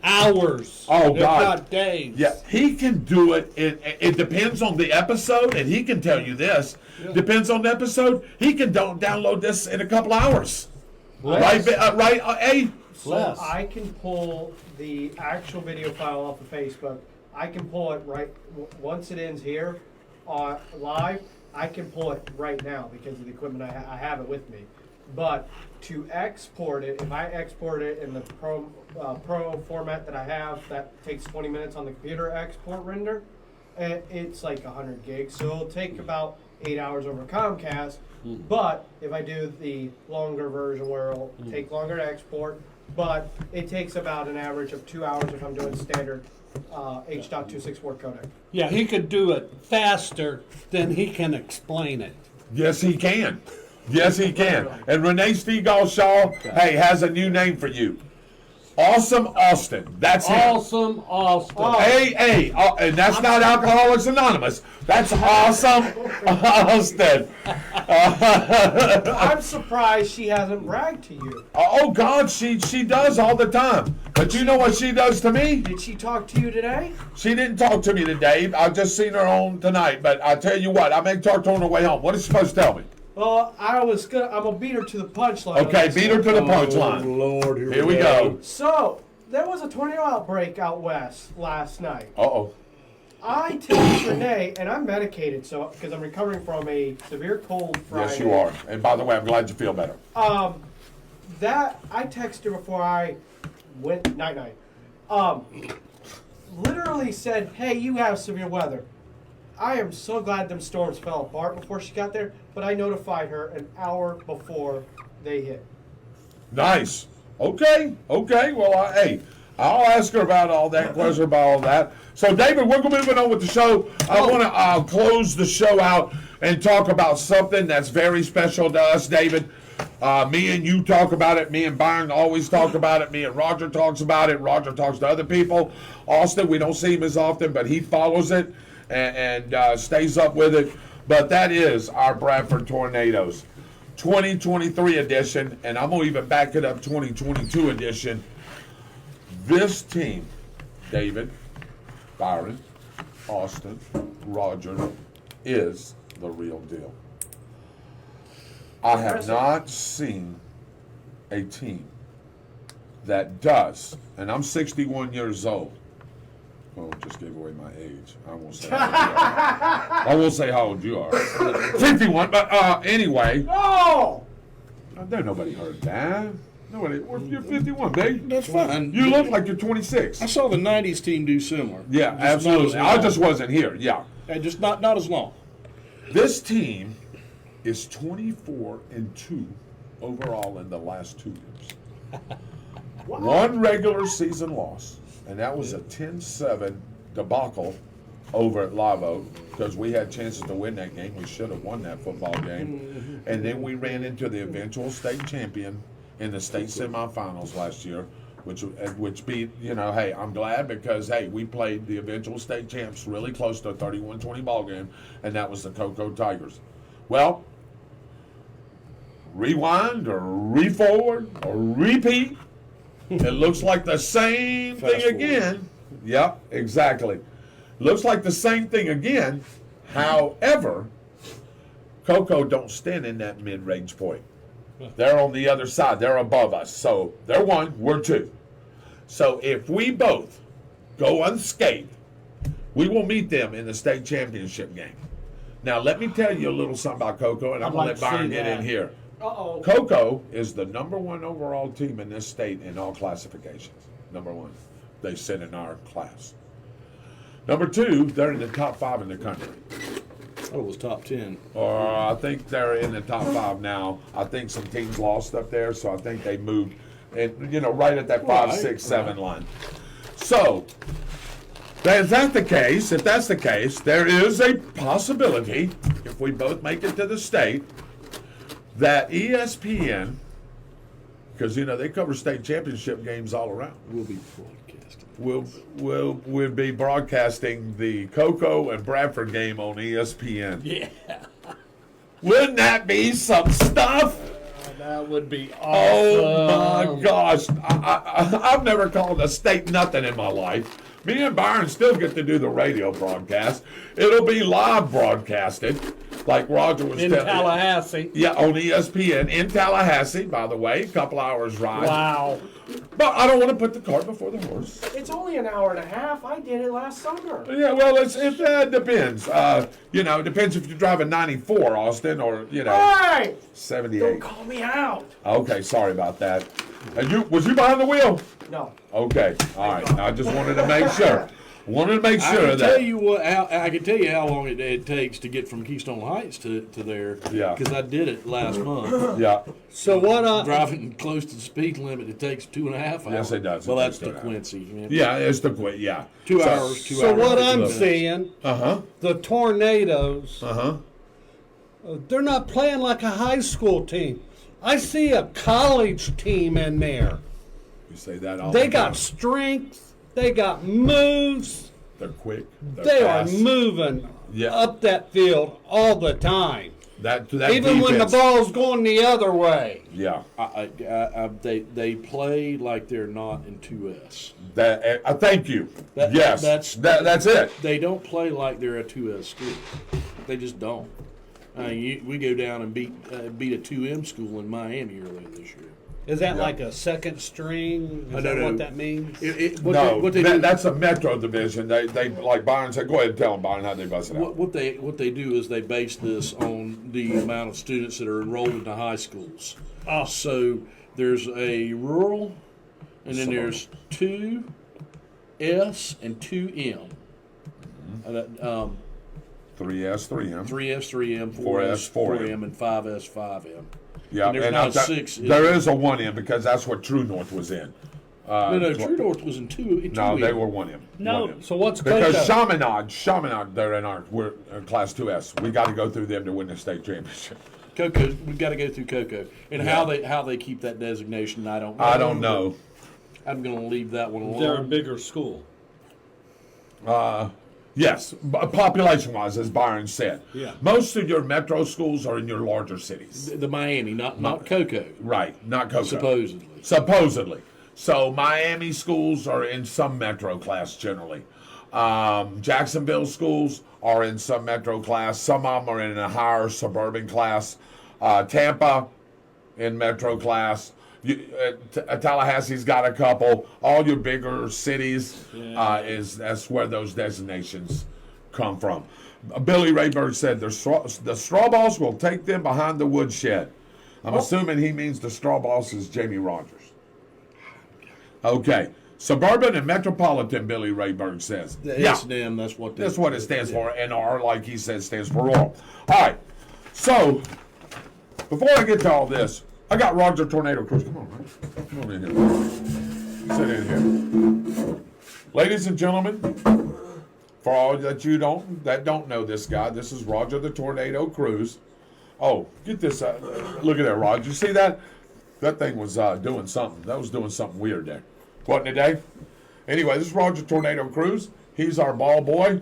hours. Oh, if God. not days. Yeah, he can do it. It depends on the episode, and he can tell you this. Depends on the episode. He can download this in a couple hours. Less. Right, A? So Less. I can pull the actual video file off of Facebook. I can pull it once it ends here live. I can pull it right now because of the equipment I have it with me. But to export it, if I export it in the pro format that I have, that takes 20 minutes on the computer export render. It's like 100 gigs, so it'll take about 8 hours over Comcast. But if I do the longer version where it'll take longer to export, but it takes about an average of 2 hours if I'm doing standard H.264 codec. Yeah, he could do it faster than he can explain it. Yes, he can. Yes, he can. And Renee Stegall Shaw, hey, has a new name for you. Awesome Austin. That's him. Awesome Austin. And that's not Alcoholics Anonymous. That's Awesome Austin. I'm surprised she hasn't bragged to you. Oh, God, she does all the time. But you know what she does to me? Did she talk to you today? She didn't talk to me today. I've just seen her on tonight. But I tell you what, I may talk to her on the way home. What is she supposed to tell me? Well, I'm gonna beat her to the punchline. Okay, beat her to the punchline. Oh, Lord, Here we go. So there was a tornado outbreak out west last night. Uh-oh. I text Renee, and I'm medicated, so because I'm recovering from a severe cold Friday. Yes, you are. And by the way, I'm glad you feel better. That I texted her before I went night. Literally said, "Hey, you have severe weather." I am so glad them storms fell apart before she got there, but I notified her an hour before they hit. Nice. Okay. Well, hey, I'll ask her about all that, question about all that. So, David, we're moving on with the show. I want to close the show out and talk about something that's very special to us, David. Me and you talk about it. Me and Byron always talk about it. Me and Roger talks about it. Roger talks to other people. Austin, we don't see him as often, but he follows it and stays up with it. But that is our Bradford Tornadoes 2023 edition, and I'm going to even back it up 2022 edition. This team, David, Byron, Austin, Roger, is the real deal. I have not seen a team that does, and I'm 61 years old. Oh, just gave away my age. I won't say how old you are. I won't say how old you are. 51, but anyway. Oh! There nobody heard that. Nobody. You're 51, babe. That's fine. You look like you're 26. I saw the '90s team do similar. Yeah, Just absolutely. not as I long. just wasn't here. Yeah. And just not as long. This team is 24-2 overall in the last 2 years. One regular season loss, and that was a 10-7 debacle over at Live Oak because we had chances to win that game. We should have won that football game. And then we ran into the eventual state champion in the state semifinals last year, which beat, hey, I'm glad because, hey, we played the eventual state champs really close to a 31-20 ball game, and that was the Cocoa Tigers. Well, rewind or re-forward or repeat, it looks like the same thing again. Yep, exactly. Looks like the same thing again. However, Cocoa don't stand in that mid-range point. They're on the other side. They're above us. So they're 1, we're 2. So if we both go unscathed, we will meet them in the state championship game. Now, let me tell you a little something about Cocoa, and I'm going to let Byron get in here. Uh-oh. Cocoa is the #1 overall team in this state in all classifications. #1. They sit in our class. #2, they're in the top 5 in the country. Oh, it was top 10. Or I think they're in the top 5 now. I think some teams lost up there, so I think they moved, and right at that 5, 6, 7 line. So, if that's the case, there is a possibility, if we both make it to the state, that ESPN, because they cover state championship games all around, We'll be broadcasting. we'll be broadcasting the Cocoa and Bradford game on ESPN. Yeah. Wouldn't that be some stuff? That would be awesome. Oh my gosh. I've never called a state nothing in my life. Me and Byron still get to do the radio broadcast. It'll be live broadcasted, like Roger was In telling you. Tallahassee. Yeah, on ESPN in Tallahassee, by the way, a couple hours ride. Wow. But I don't want to put the cart before the horse. It's only an hour and a half. I did it last summer. Yeah, well, it depends. It depends if you're driving 94, Austin, or Hey! 78. Don't call me out. Okay, sorry about that. And was you behind the wheel? No. Okay, all right. I just wanted to make sure. Wanted to make I sure can of that. tell you what. I can tell you how long it takes to get from Keystone Heights to there. Yeah. Because I did it last month. Yeah. So what? Driving close to the speed limit, it takes 2.5 hours. Yes, it does. Well, It that's takes the 2.5. Quincy. Man. Yeah, it's the quick. Yeah. 2 So- hours. 2 So hours. what 50 I'm minutes. seeing, the Tornadoes, they're not playing like a high school team. I see a college team in there. You say that all They the got time. strength. They got moves. They're quick. They're They are fast. moving Yeah. up that field all the time. That Even when the defense- ball's going the other way. Yeah. They play like they're not in 2S. Thank you. That- yes. that's- That's it. They don't play like they're a 2S school. They just don't. We go down and beat a 2M school in Miami earlier this year. Is that like a second string? Is that what that means? That's a Metro division. They like Byron said. Go ahead and tell them, Byron, how they bust it out. What they do is they base this on the amount of students that are enrolled into high schools. So there's a rural, and then there's 2S and 2M. 3S, 3M. 3S, 3M, 4S, 4M, and 5S, 5M. Yeah, and there's not 6. There is a 1M because that's what True North was in. No, True North was in 2. No, they were 1M. No. 1M. So what's because Cocoa? Chaminade, they're in we're Class 2S. We got to go through them to win the state championship. Cocoa, we've got to go through Cocoa, and how they keep that designation, I don't know. I don't know. I'm going to leave that one alone. They're a bigger school. Yes, population-wise, as Byron said. Yeah. Most of your metro schools are in your larger cities. The Miami, not Cocoa. Right, not Cocoa. Supposedly. So Miami schools are in some metro class generally. Jacksonville schools are in some metro class. Some of them are in a higher suburban class. Tampa in metro class. Tallahassee's got a couple. All your bigger cities that's where those designations come from. Billy Rayberg said the straw boss will take them behind the woodshed. I'm assuming he means the straw boss is Jamie Rodgers. Okay. Suburban and metropolitan, Billy Rayberg says. S&M, that's what it stands for. And R, like he said, stands for rural. All right. So, before I get to all this, I got Roger Tornado Cruz. Come on, man. Come on in here. Sit in here. Ladies and gentlemen, for all that don't know this guy, this is Roger the Tornado Cruz. Oh, get this. Look at that, Roger. You see that? That thing was doing something. That was doing something weird there. Wasn't it, Dave? Anyway, this is Roger Tornado Cruz. He's our ball boy.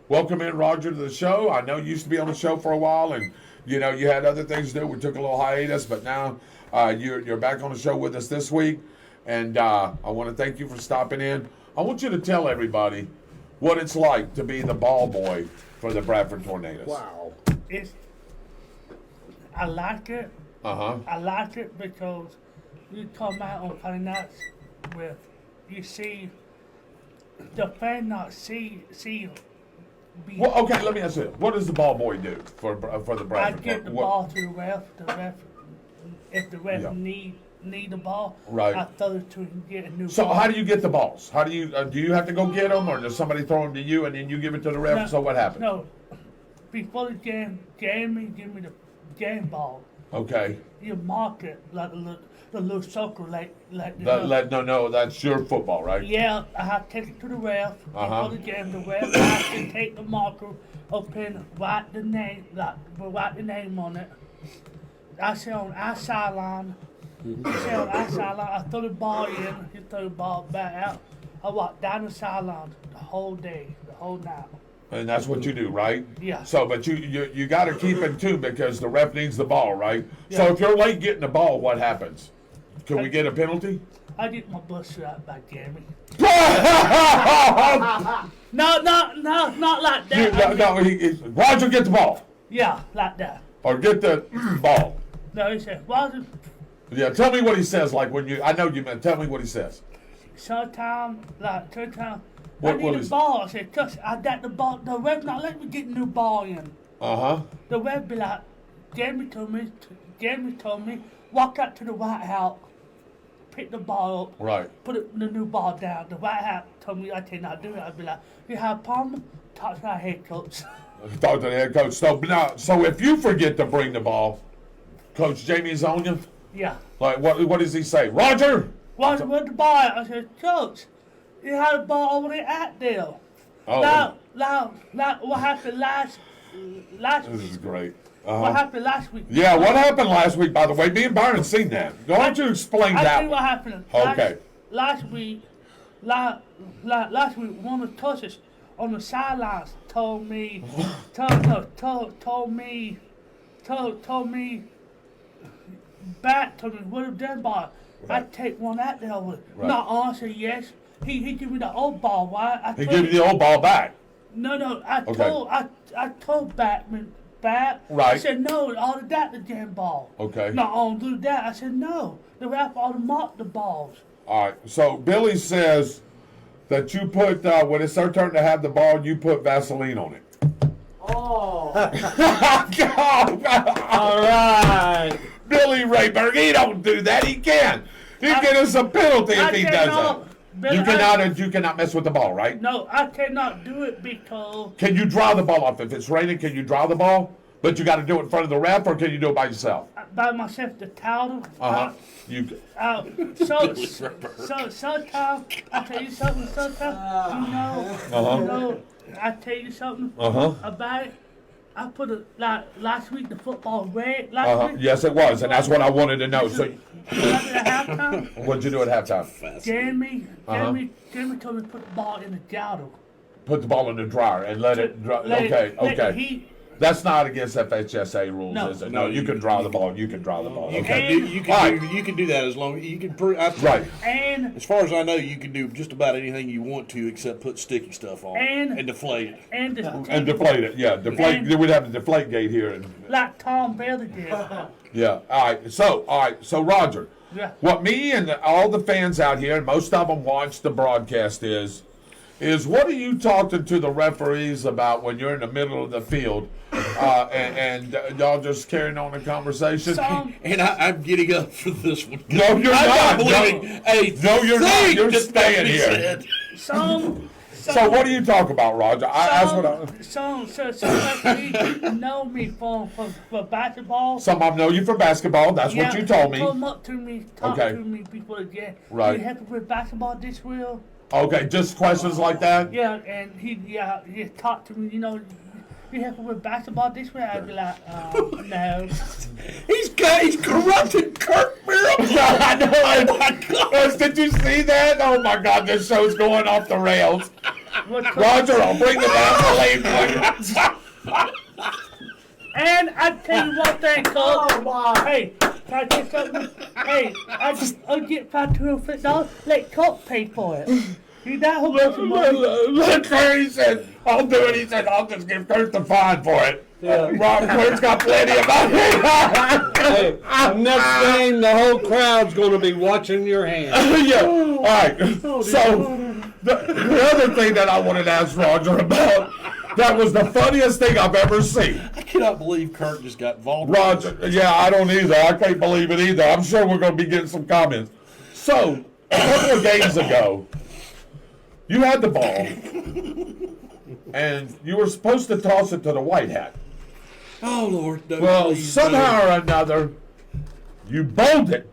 Welcome in, Roger, to the show. I know you used to be on the show for a while, and you had other things to do. We took a little hiatus, but now you're back on the show with us this week, and I want to thank you for stopping in. I want you to tell everybody what it's like to be the ball boy for the Bradford Tornadoes. Wow. I like it. I like it because you come out on Friday nights with, you see, the fan not see. Well, okay, let me ask you. What does the ball boy do for the Bradford? I get the ball to the ref. If the ref need the ball, right, I throw it to him and get a new ball. So how do you get the balls? How do you have to go get them, or does somebody throw them to you and then you give it to the ref? No, so what happens? No, before the game, give me the game ball. Okay. You mark it like the little circle like No, that's your football, right? Yeah, I have to take it to the ref before the game. The ref has to take the marker up and write the name on it. I say on our sideline. I throw the ball in, he throw the ball back out. I walk down the sideline the whole day, the whole night. And that's what you do, right? Yeah. So, but you got to keep in tune because the ref needs the ball, right? Yeah. So if you're late getting the ball, what happens? Can we get a penalty? I get my bus right by Jeremy. No, not like that. Roger, get the ball. Yeah, like that. Or get the ball. No, he said, Roger. Yeah, tell me what he says. Like when I know you meant. Tell me what he says. Sometimes. I What need is the ball. I said, cause I got the ball. The ref not let me get the new ball in. The ref be like, Jeremy told me, walk out to the White House, pick the ball up, right, put the new ball down. The White House told me I did not do it. I'd be like, you have a problem? Talk to our head coach. Talk to the head coach. So if you forget to bring the ball, Coach Jamie's on you? Yeah. Like, what does he say? Roger! Where's the ball at? I said, Coach, you had a ball over there at there. Oh. Now, what happened last This is great. What happened last week? Yeah, what happened last week, by the way? Me and Byron seen that. Why don't you explain I that? tell you what happened. Okay. Last week, one of the coaches on the sidelines told me back to me, what have done ball? Right. I'd take one out there with. Right. Not honestly, yes. He gave me the old ball, right? He gave you the old ball back. No, Okay. I told Backman bat. Right. I said, no, all of that the damn ball. Okay. No, I don't do that. I said, no, the ref ought to mark the balls. All right. So Billy says that you put when it's their turn to have the ball, you put Vaseline on it. Oh. All right. Billy Rayberg, he don't do that. He can. He get us a penalty if he does that. Billy, You cannot mess with the ball, right? No, I cannot do it because Can you draw the ball off? If it's raining, can you draw the ball? But you got to do it in front of the ref, or can you do it by yourself? by myself the towel. You. Sometimes I tell you something. Sometimes you know, I tell you something about it. I put it like last week. The football red last week. Yes, it was, and that's what I wanted to know. So, At halftime, what'd you do at halftime? Jeremy told me to put the ball in the jar. Put the ball in the dryer and let it dry. Okay. That's not against FHSA rules, No. is it? No, you can draw the ball. You can draw the ball. You Okay. can do that as long as you can. Right. And As far as I know, you can do just about anything you want to, except put sticky stuff on it and deflate it. and And deflate it. Yeah, deflate. And- We'd have the deflate gate here. And, like Tom Bailey did. yeah. All right. So Roger, Yeah. what me and all the fans out here, and most of them watch the broadcast is what are you talking to the referees about when you're in the middle of the field, and y'all just carrying on the conversation? And I'm getting up for this one. No, you're I'm not. believing No, you're not. thing You're that's staying being here. said. So what do you talk about, Roger? That's what I. Some referees know me for basketball. Some of them know you for basketball. That's what you told me. Come up to me, talk Okay. to me before the game. Right. You have to play basketball this well. Okay, just questions like that. Yeah, and he talked to me. You know, you have to play basketball this way. I'd be like, no. He's corrupted Kirk Miracle. I know. Oh my God. Did you see that? Oh my God, this show's going off the rails. Roger, I'll bring the Vaseline. And I tell you one thing, Coach. Oh, my. Hey, can I tell you something? Hey, I'll get $550. Let Coach pay for it. He not who wants the money. Look, Kurt, he said, I'll do it. He said, I'll just give Kurt the fine for it. Rob, Kurt's got plenty of money. Hey, next game, the whole crowd's going to be watching your hand. Yeah. All right. So the other thing that I wanted to ask Roger about, that was the funniest thing I've ever seen. I cannot believe Kirk just got vulnerable. Roger, yeah, I don't either. I can't believe it either. I'm sure we're going to be getting some comments. So, a couple of games ago, you had the ball, and you were supposed to toss it to the white hat. Oh, Lord. No, Well, please, somehow no. or another, you bowled it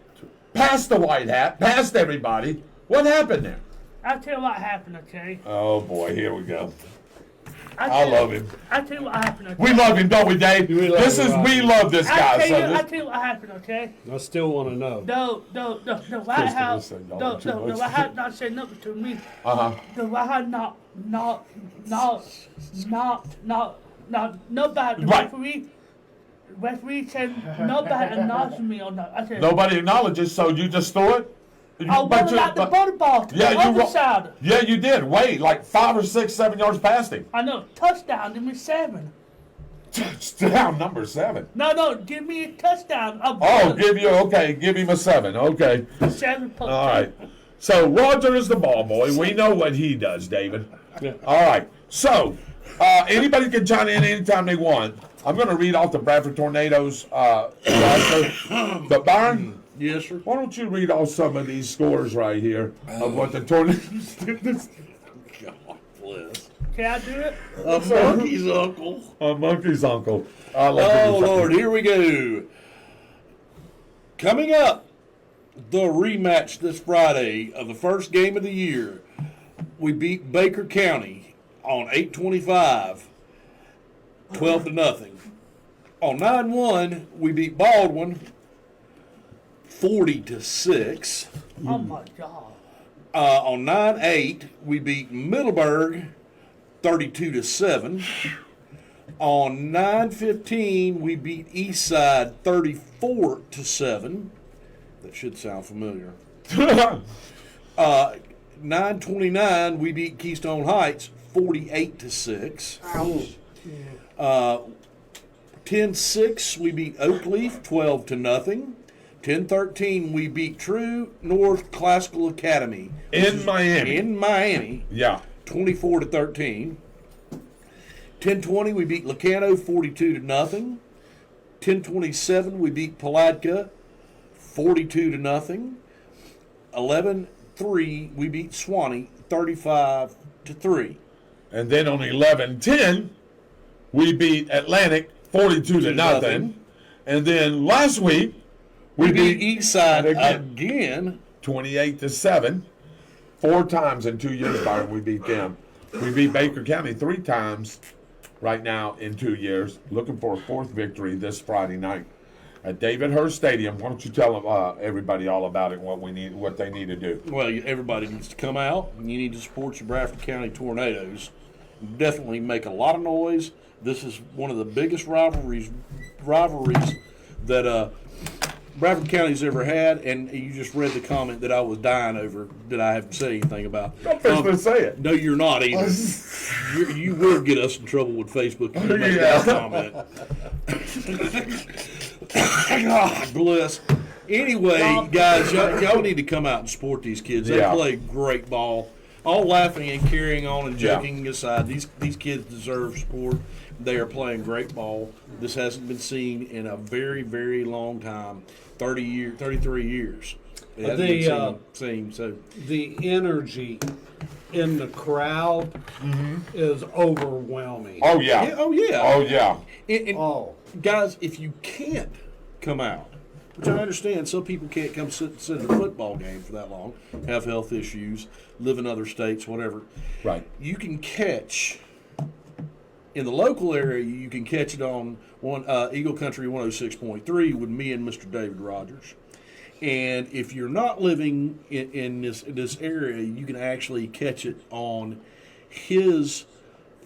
past the white hat, past everybody. What happened there? I'll tell you what happened, okay? Oh, boy, here we go. I'll I tell you- love him. I'll tell you what happened, okay? We love him, don't we, Dave? We love This him, is, we Roger. love this guy. I'll So tell this- you what happened, okay? I still want to know. The White House, said the y'all too much. White House not said nothing to me. Uh-huh. The White House not nobody. The Right. referee said nobody acknowledged me or not. I said, Nobody acknowledges, so you just threw it? I wanted like the butter ball to Yeah, the you other ro- side. Yeah, you did. Wait, like 5 or 6, 7 yards past him. I know, touchdown, give me 7. Touchdown number 7. No, give me a touchdown. Oh, give him a 7. Okay. 7 points. All right. So Roger is the ball boy. We know what he does, David. Yeah. All right. So anybody can chime in anytime they want. I'm going to read off the Bradford Tornadoes roster. But Byron, Yes, sir. why don't you read off some of these scores right here of what the Tornadoes did this God bless. Can I do it? A monkey's uncle. monkey's uncle. Oh, Lord, here we go. Coming up, the rematch this Friday of the first game of the year. We beat Baker County on 825, 12-0. On 9-1, we beat Baldwin 40-6. Oh my God. On 9-8, we beat Middleburg 32-7. On 9-15, we beat Eastside 34-7. That should sound familiar. 9-29, we beat Keystone Heights 48-6. 10 10-6, we beat Oakleaf 12-0. 10-13, we beat True North Classical Academy In Miami. Yeah. 24-13. 10-20, we beat Licano 42-0. 10-27, we beat Palatka 42-0. 11-3, we beat Swanee 35-3. And then on 11-10, we beat Atlantic 42-0. And then last week, We beat Eastside again 28-7. 4 times in 2 years, Byron, we beat them. We beat Baker County 3 times right now in 2 years. Looking for a 4th victory this Friday night at David Hurst Stadium. Why don't you tell them, everybody all about it, what they need to do? Well, everybody needs to come out, and you need to support your Bradford County Tornadoes. Definitely make a lot of noise. This is one of the biggest rivalries that Bradford County's ever had, and you just read the comment that I was dying over that I haven't said anything about. Don't fix to say it. No, you're not either. You will get us in trouble with Facebook if you make that comment. God bless. Anyway, guys, y'all need to come out and support these kids. They play great ball. All laughing and carrying on and joking aside, these kids deserve support. They are playing great ball. This hasn't been seen in a very, very long time. 33 years. It hasn't been seen. So The energy in the crowd is overwhelming. Oh, yeah. oh yeah. Oh, yeah. And guys, if you can't come out, which I understand, some people can't come sit at a football game for that long, have health issues, live in other states, whatever. Right. You can catch, in the local area, you can catch it on Eagle Country 106.3 with me and Mr. David Rodgers. And if you're not living in this area, you can actually catch it on his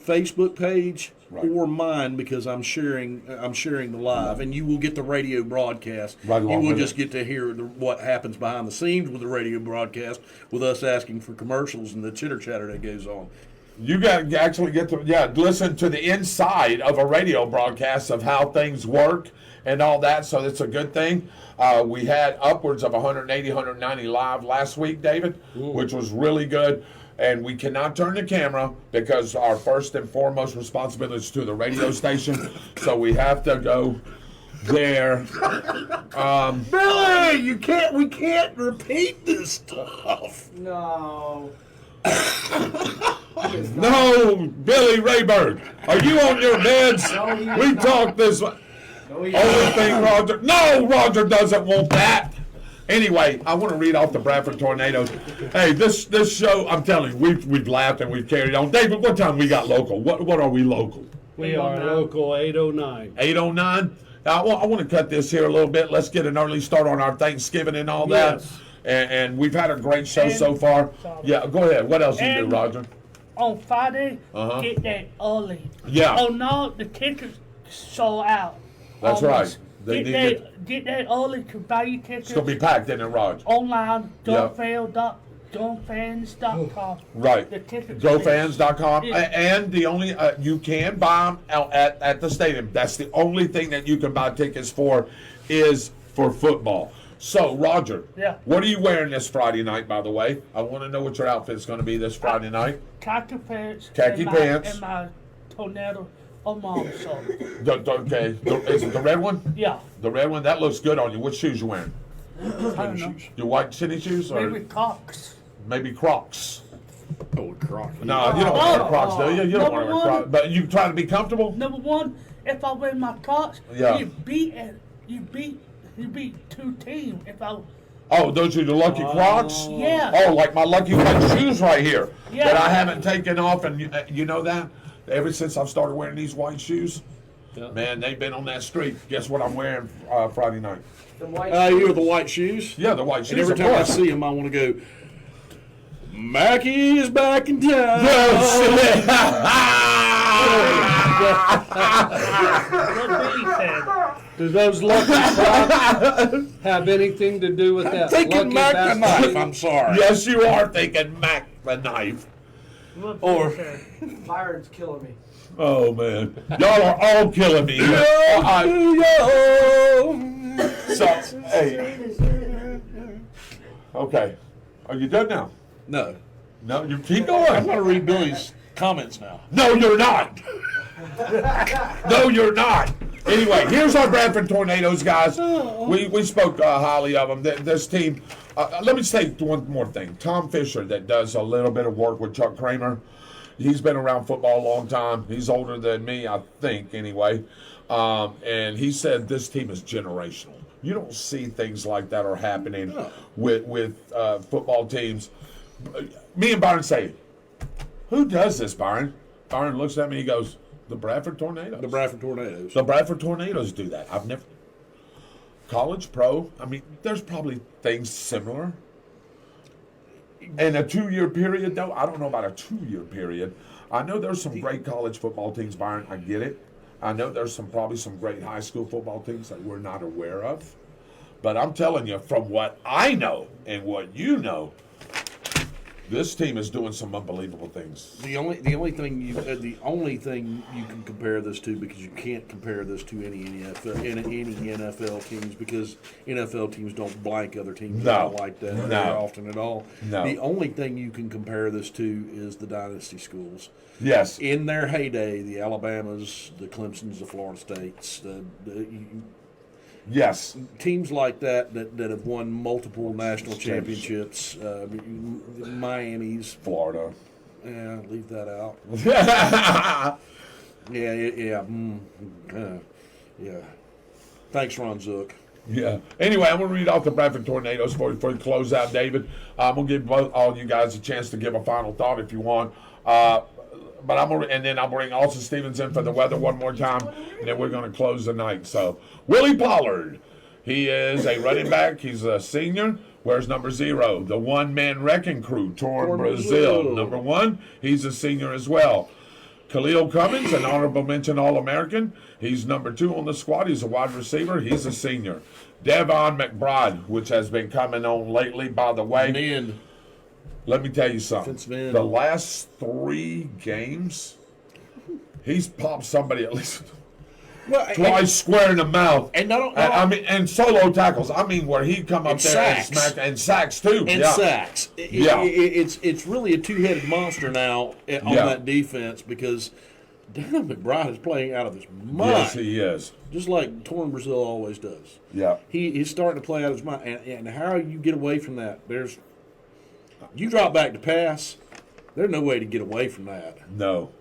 Facebook page or mine, because I'm sharing the live, and you will get the radio broadcast. Right you along will with just it. get to hear what happens behind the scenes with the radio broadcast, with us asking for commercials and the chitter chatter that goes on. You got to actually get to listen to the inside of a radio broadcast of how things work and all that. So it's a good thing. We had upwards of 180, 190 live last week, David, which was really good. And we cannot turn the camera because our first and foremost responsibility is to the radio station. So we have to go there. Billy, we can't repeat this stuff. No. No, Billy Rayburn, are you on your meds? No, he is We not. talked this. No, he Only thing Roger. No, Roger doesn't want that. Anyway, I want to read off the Bradford Tornadoes. Hey, this show, I'm telling you, we've laughed and we've carried on. David, what time we got local? What are we local? We are local 809. 8:09. I want to cut this here a little bit. Let's get an early start on our Thanksgiving and all that. Yes. And we've had a great show so far. Yeah, go ahead. What else you do, Roger? On Friday, Uh-huh. get there early. Yeah. Oh no, the tickets sold out. That's right. They Get need there, get there early to buy your tickets. It's going to be packed, isn't it, Roger? Online, Yeah. don'tfail.com. Right. The tickets. GoFans.com. Yeah. And the only, you can buy them out at the stadium. That's the only thing that you can buy tickets for is for football. So, Roger, Yeah. what are you wearing this Friday night, by the way? I want to know what your outfit's going to be this Friday night. Khaki pants. Khaki and pants. And my tornado mom so. Okay. Is it the red one? Yeah. The red one? That looks good on you. What shoes you wearing? I don't know. Your white city shoes? Or Maybe Cox. maybe Crocs? Oh, Croc. No, you don't want to wear Crocs, do you? You don't want to wear Number Crocs. But you try to be comfortable? Number one, if I wear my Cox, Yeah. you beat 2 teams. If I Oh, those are the Lucky Crocs? yeah. Oh, like my Lucky white shoes right here Yeah. that I haven't taken off. And you know that? Ever since I've started wearing these white shoes, man, they've been on that streak. Guess what I'm wearing Friday night? The white You with the white shoes? Yeah, the white shoes. And every of time I course. see him, I want to go, Mackie is back in town. What Billy said. Do those lucky Crocs have anything to do with that? Thinking lucky Mac the basketball? knife, I'm sorry. Yes, you are thinking Mac the knife. Or- Sir. Byron's killing me. Oh man, y'all are all killing me. So, hey, okay, are you done now? No. No, you keep I'm going. going to read Billy's comments now. No, you're not. No, you're not. Anyway, here's our Bradford Tornadoes, guys. We spoke highly of them. This team. Let me say one more thing. Tom Fisher, that does a little bit of work with Chuck Kramer. He's been around football a long time. He's older than me, I think, anyway. And he said this team is generational. You don't see things like that are happening with football teams. Me and Byron say, who does this, Byron? Byron looks at me, he goes, the Bradford Tornadoes. The Bradford Tornadoes. The Bradford Tornadoes do that. I've never. College, pro, I mean, there's probably things similar. In a 2-year period, though, I don't know about a 2-year period. I know there's some great college football teams, Byron. I get it. I know there's probably some great high school football teams that we're not aware of. But I'm telling you, from what I know and what you know, this team is doing some unbelievable things. The only thing you can compare this to, because you can't compare this to any NFL teams, because NFL teams don't blank other teams out like that very often at all. No. The only thing you can compare this to is the dynasty schools. Yes. In their heyday, the Alabamas, the Clemsons, the Florida States, Yes. teams like that have won multiple national championships, Miami's, Florida. yeah, leave that out. Yeah. Yeah. Thanks, Ron Zook. Yeah. Anyway, I'm going to read off the Bradford Tornadoes before you close out, David. I'm going to give all you guys a chance to give a final thought if you want. But and then I'll bring Austin Stevens in for the weather one more time, and then we're going to close the night. So, Willie Pollard, he is a running back. He's a senior. Where's number 0? The one-man wrecking crew, Torn Brazil. Number 1, he's a senior as well. Khalil Cummins, an honorable mention All-American. He's number 2 on the squad. He's a wide receiver. He's a senior. Devon McBride, which has been coming on lately, by the way. Man. Let me tell you something. Defensive The end. last 3 games, he's popped somebody at least twice square in the mouth. And and solo tackles. I mean, where he'd come up And there sacks. and smack, and sacks too. And yeah. sacks. It's really a two-headed monster now on that defense, because Devon McBride is playing out of his mind. Yes, he is. Just like Torn Brazil always does. Yeah. He's starting to play out of his mind. And how you get away from that? You drop back to pass, there's no way to get away from that. No.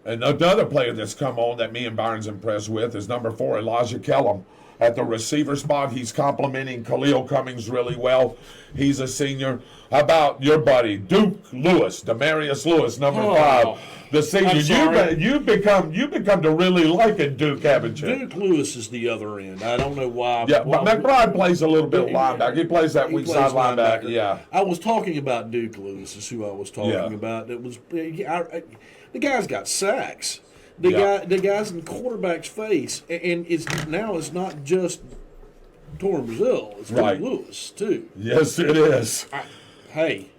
And another player that's come on that me and Byron's impressed with is number 4, Elijah Kellum. At the receiver spot, he's complimenting Khalil Cummings really well. He's a senior. How about your buddy, Duke Lewis, Demarius Lewis, number 5, the senior. I'm sorry. You've become to really liking Duke, haven't you? Duke Lewis is the other end. I don't know why. Yeah, but McBride plays a little bit of linebacker. He plays that weak side linebacker. Yeah. I was talking about Duke Lewis is who I was talking about. It was the guy's got sacks. The guy's in the quarterback's face, and it's not just Torn Brazil. It's Duke Lewis too. Yes, it is. Hey,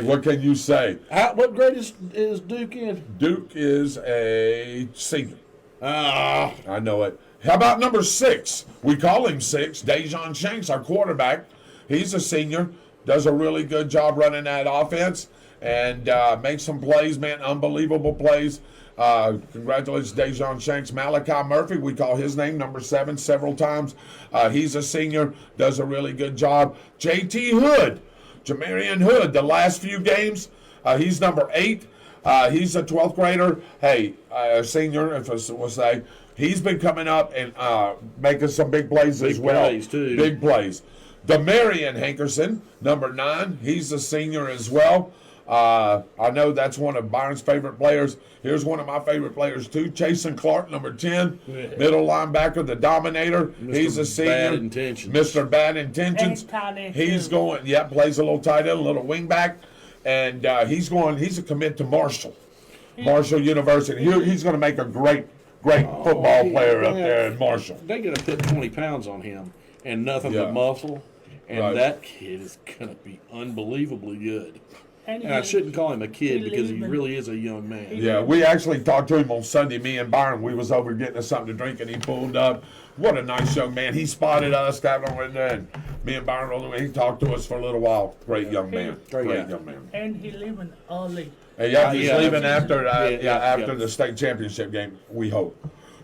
what can you say? What grade is Duke in? Duke is a senior. Ah, I know it. How about number 6? We call him 6. Dejon Shanks, our quarterback. He's a senior. Does a really good job running that offense and makes some plays, man. Unbelievable plays. Congratulations, Dejon Shanks. Malachi Murphy, we call his name number 7 several times. He's a senior. Does a really good job. J.T. Hood, Jamarian Hood, the last few games, he's number 8. He's a 12th grader. Hey, senior, if we'll say. He's been coming up and making some big plays as well. Big plays, too. Big plays. Demarion Hankerson, number 9. He's a senior as well. I know that's one of Byron's favorite players. Here's one of my favorite players, too. Chasen Clark, number 10. Middle linebacker, the Dominator. He's a senior. Bad Intentions. Mr. Bad Intentions. He's going, plays a little tight end, a little wing back. And he's a commit to Marshall University. He's going to make a great football player up there in Marshall. They're going to put 20 pounds on him and nothing but muscle, and that kid is going to be unbelievably good. And I shouldn't call him a kid because he really is a young man. Yeah, we actually talked to him on Sunday. Me and Byron, we was over getting us something to drink, and he pulled up. What a nice young man. He spotted us, got on in there, and me and Byron rolled away. He talked to us for a little while. Great young man. Great young man. And he leaving early. Yeah, he's leaving after the state championship game, we hope.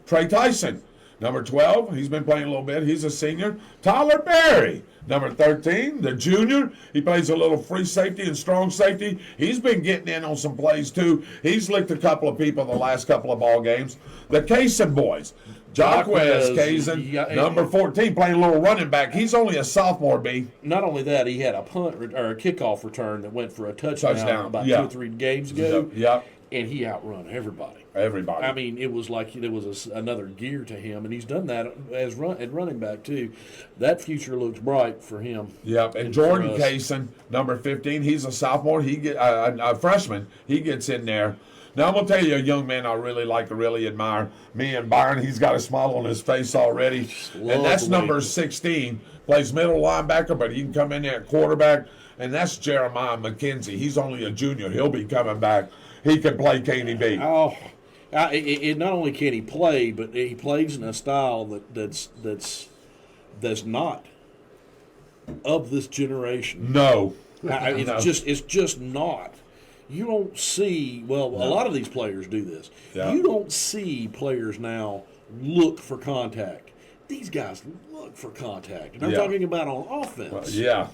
Trey Tyson, number 12. He's been playing a little bit. He's a senior. Tyler Berry, number 13, the junior. He plays a little free safety and strong safety. He's been getting in on some plays, too. He's licked a couple of people the last couple of ball games. The Kaysen boys. Jaquez Kaysen, number 14, playing a little running back. He's only a sophomore, B. Not only that, he had a punt or a kickoff return that went for a touchdown about 2 or 3 games ago. Yep. And he outrun everybody. Everybody. I mean, it was like there was another gear to him, and he's done that as at running back too. That future looks bright for him. Yep. And Jordan Kaysen, number 15, he's a sophomore. He get a freshman. He gets in there. Now, I'm going to tell you a young man I really like, really admire. Me and Byron, he's got a smile on his face already. And that's number 16. Plays middle linebacker, but he can come in there at quarterback. And that's Jeremiah McKenzie. He's only a junior. He'll be coming back. He can play, can't he, B? Oh, not only can he play, but he plays in a style that's not of this generation. No. It's just not. You don't see, a lot of these players do this. Yeah. You don't see players now look for contact. These guys look for contact. And I'm talking about on offense. Yeah.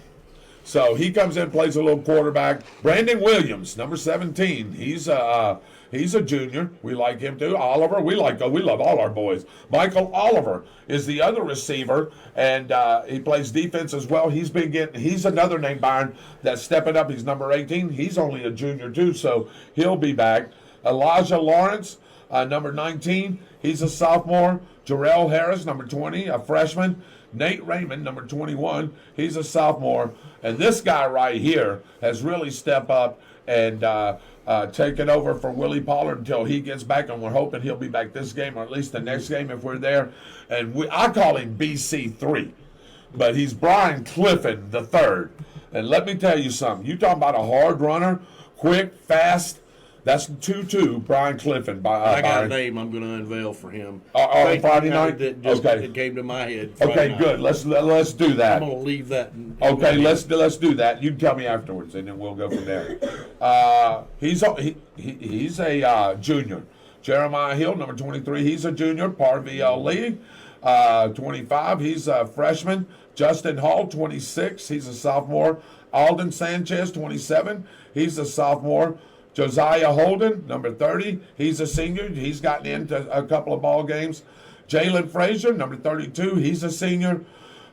So he comes in, plays a little quarterback. Brandon Williams, number 17. He's a junior. We like him too. Oliver, we love all our boys. Michael Oliver is the other receiver, and he plays defense as well. He's another name, Byron, that's stepping up. He's number 18. He's only a junior too, so he'll be back. Elijah Lawrence, number 19. He's a sophomore. Jarrell Harris, number 20, a freshman. Nate Raymond, number 21, he's a sophomore. And this guy right here has really stepped up and taken over for Willie Pollard until he gets back. And we're hoping he'll be back this game or at least the next game if we're there. And I call him BC3. But he's Brian Clifford III. And let me tell you something. You talking about a hard runner, quick, fast. That's 2-2, Brian Clifford. I got a name I'm going to unveil for him. On Friday night? It came to my head. Okay, good. Let's do that. I'm going to leave that. Let's do that. You can tell me afterwards, and then we'll go from there. He's a junior. Jeremiah Hill, number 23, he's a junior, part of the league. 25, he's a freshman. Justin Hall, 26, he's a sophomore. Alden Sanchez, 27, he's a sophomore. Josiah Holden, number 30, he's a senior. He's gotten into a couple of ball games. Jalen Frazier, number 32, he's a senior.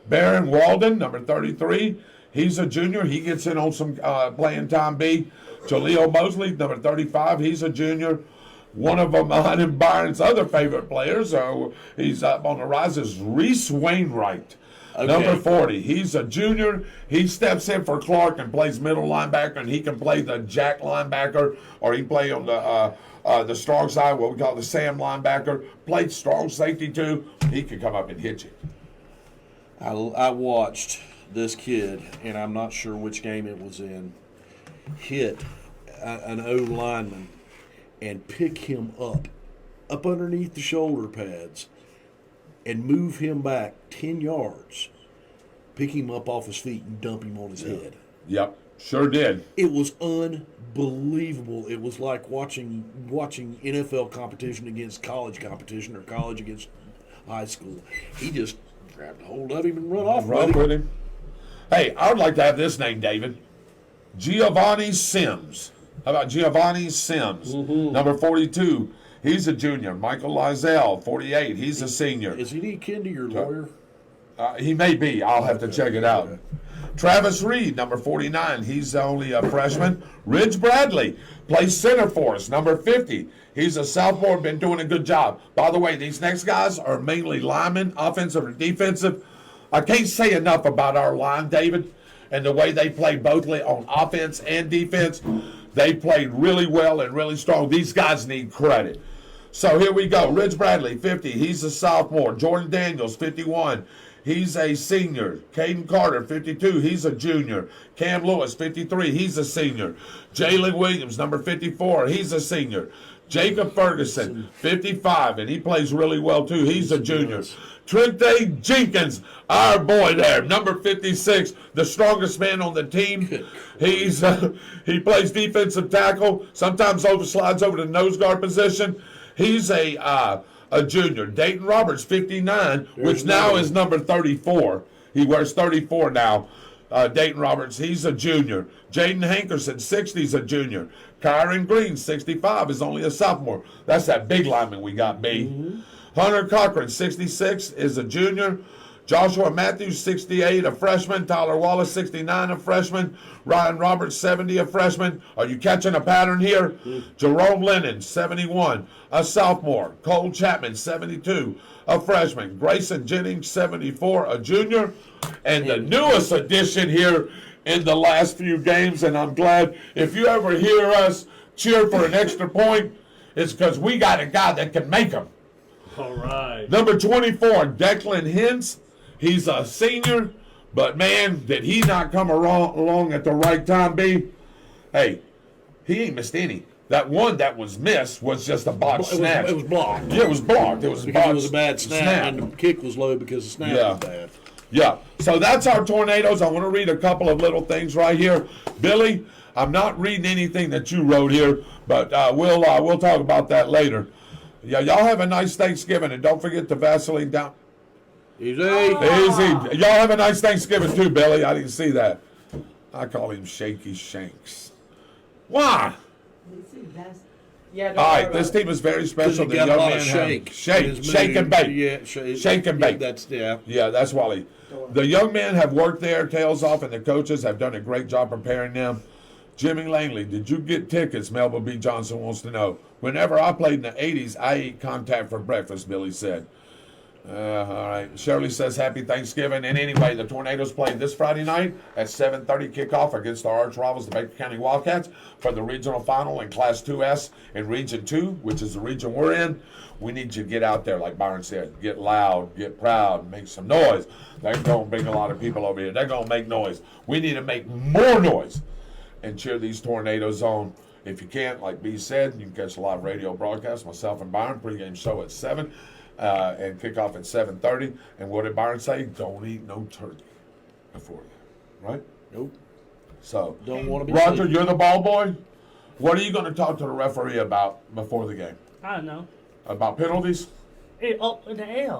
Baron Walden, number 33, he's a junior. He gets in on some playing time, B. Jaleel Mosley, number 35, he's a junior. One of them, behind him, Byron's other favorite players, he's up on the rise, is Reese Wainwright. Okay. Number 40, he's a junior. He steps in for Clark and plays middle linebacker, and he can play the jack linebacker, or he can play on the strong side, what we call the Sam linebacker. Played strong safety too. He can come up and hit you. I watched this kid, and I'm not sure which game it was in, hit an O lineman and pick him up underneath the shoulder pads, and move him back 10 yards, pick him up off his feet, and dump him on his head. Yep, sure did. It was unbelievable. It was like watching NFL competition against college competition or college against high school. He just grabbed a hold of him and run off with him. Hey, I would like to have this name, David. Giovanni Sims. How about Giovanni Sims? Mm-hmm. Number 42. He's a junior. Michael Lizell, 48. He's a senior. Is he kin to your lawyer? He may be. I'll have to check it out. Okay. Travis Reed, number 49. He's only a freshman. Ridge Bradley plays center for us, number 50. He's a sophomore, been doing a good job. By the way, these next guys are mainly linemen, offensive or defensive. I can't say enough about our line, David, and the way they play both on offense and defense. They played really well and really strong. These guys need credit. So here we go. Ridge Bradley, 50. He's a sophomore. Jordan Daniels, 51. he's a senior. Caden Carter, 52, he's a junior. Cam Lewis, 53, he's a senior. Jalen Williams, number 54, he's a senior. Jacob Ferguson, 55, and he plays really well too. He's a junior. Trente Jenkins, our boy there, number 56, the strongest man on the team. He plays defensive tackle, sometimes slides over to nose guard position. He's a junior. Dayton Roberts, 59, which now is number 34. He wears 34 now. Dayton Roberts, he's a junior. Jaden Hankerson, 60, is a junior. Kyron Green, 65, is only a sophomore. That's that big lineman we got, B. Mm-hmm. Hunter Cochran, 66, is a junior. Joshua Matthews, 68, a freshman. Tyler Wallace, 69, a freshman. Ryan Roberts, 70, a freshman. Are you catching a pattern here? Jerome Lennon, 71, a sophomore. Cole Chapman, 72, a freshman. Grayson Jennings, 74, a junior. And the newest addition here in the last few games, and I'm glad if you ever hear us cheer for an extra point, it's because we got a guy that can make them. All right. Number 24, Declan Hintz. He's a senior, but man, did he not come along at the right time, B? Hey, he ain't missed any. That one that was missed was just a botched snap. It was blocked. Yeah, it was blocked. It was because it was a bad snap, and the kick was low because the snap was bad. Yeah, so that's our tornadoes. I want to read a couple of little things right here. Billy, I'm not reading anything that you wrote here, but we'll talk about that later. Yeah, y'all have a nice Thanksgiving, and don't forget the Vaseline down. Easy. Easy. Y'all have a nice Thanksgiving too, Billy. I didn't see that. I call him Shaky Shanks. Why? Yeah. All right, this team is very special. The young man shake and bake. Yeah, shake and bake. Yeah, that's Wally. The young men have worked their tails off, and the coaches have done a great job preparing them. Jimmy Langley, did you get tickets? Melba B. Johnson wants to know. Whenever I played in the 80s, I ate contact for breakfast, Billy said. All right. Shirley says happy Thanksgiving. And anyway, the Tornadoes play this Friday night at 7:30 kickoff against our arch rivals, the Baker County Wildcats, for the regional final in Class 2S in Region 2, which is the region we're in. We need you to get out there, like Byron said. Get loud, get proud, make some noise. They're going to bring a lot of people over here. They're going to make noise. We need to make more noise and cheer these Tornadoes on. If you can't, like B said, you can catch a live radio broadcast, myself and Byron, pregame show at 7. And kick off at 7:30. And what did Byron say? Don't eat no turkey before that, right? Nope. So, don't want to be Roger, sleeping. You're the ball boy. What are you going to talk to the referee about before the game? I don't know. About penalties? It up in the air.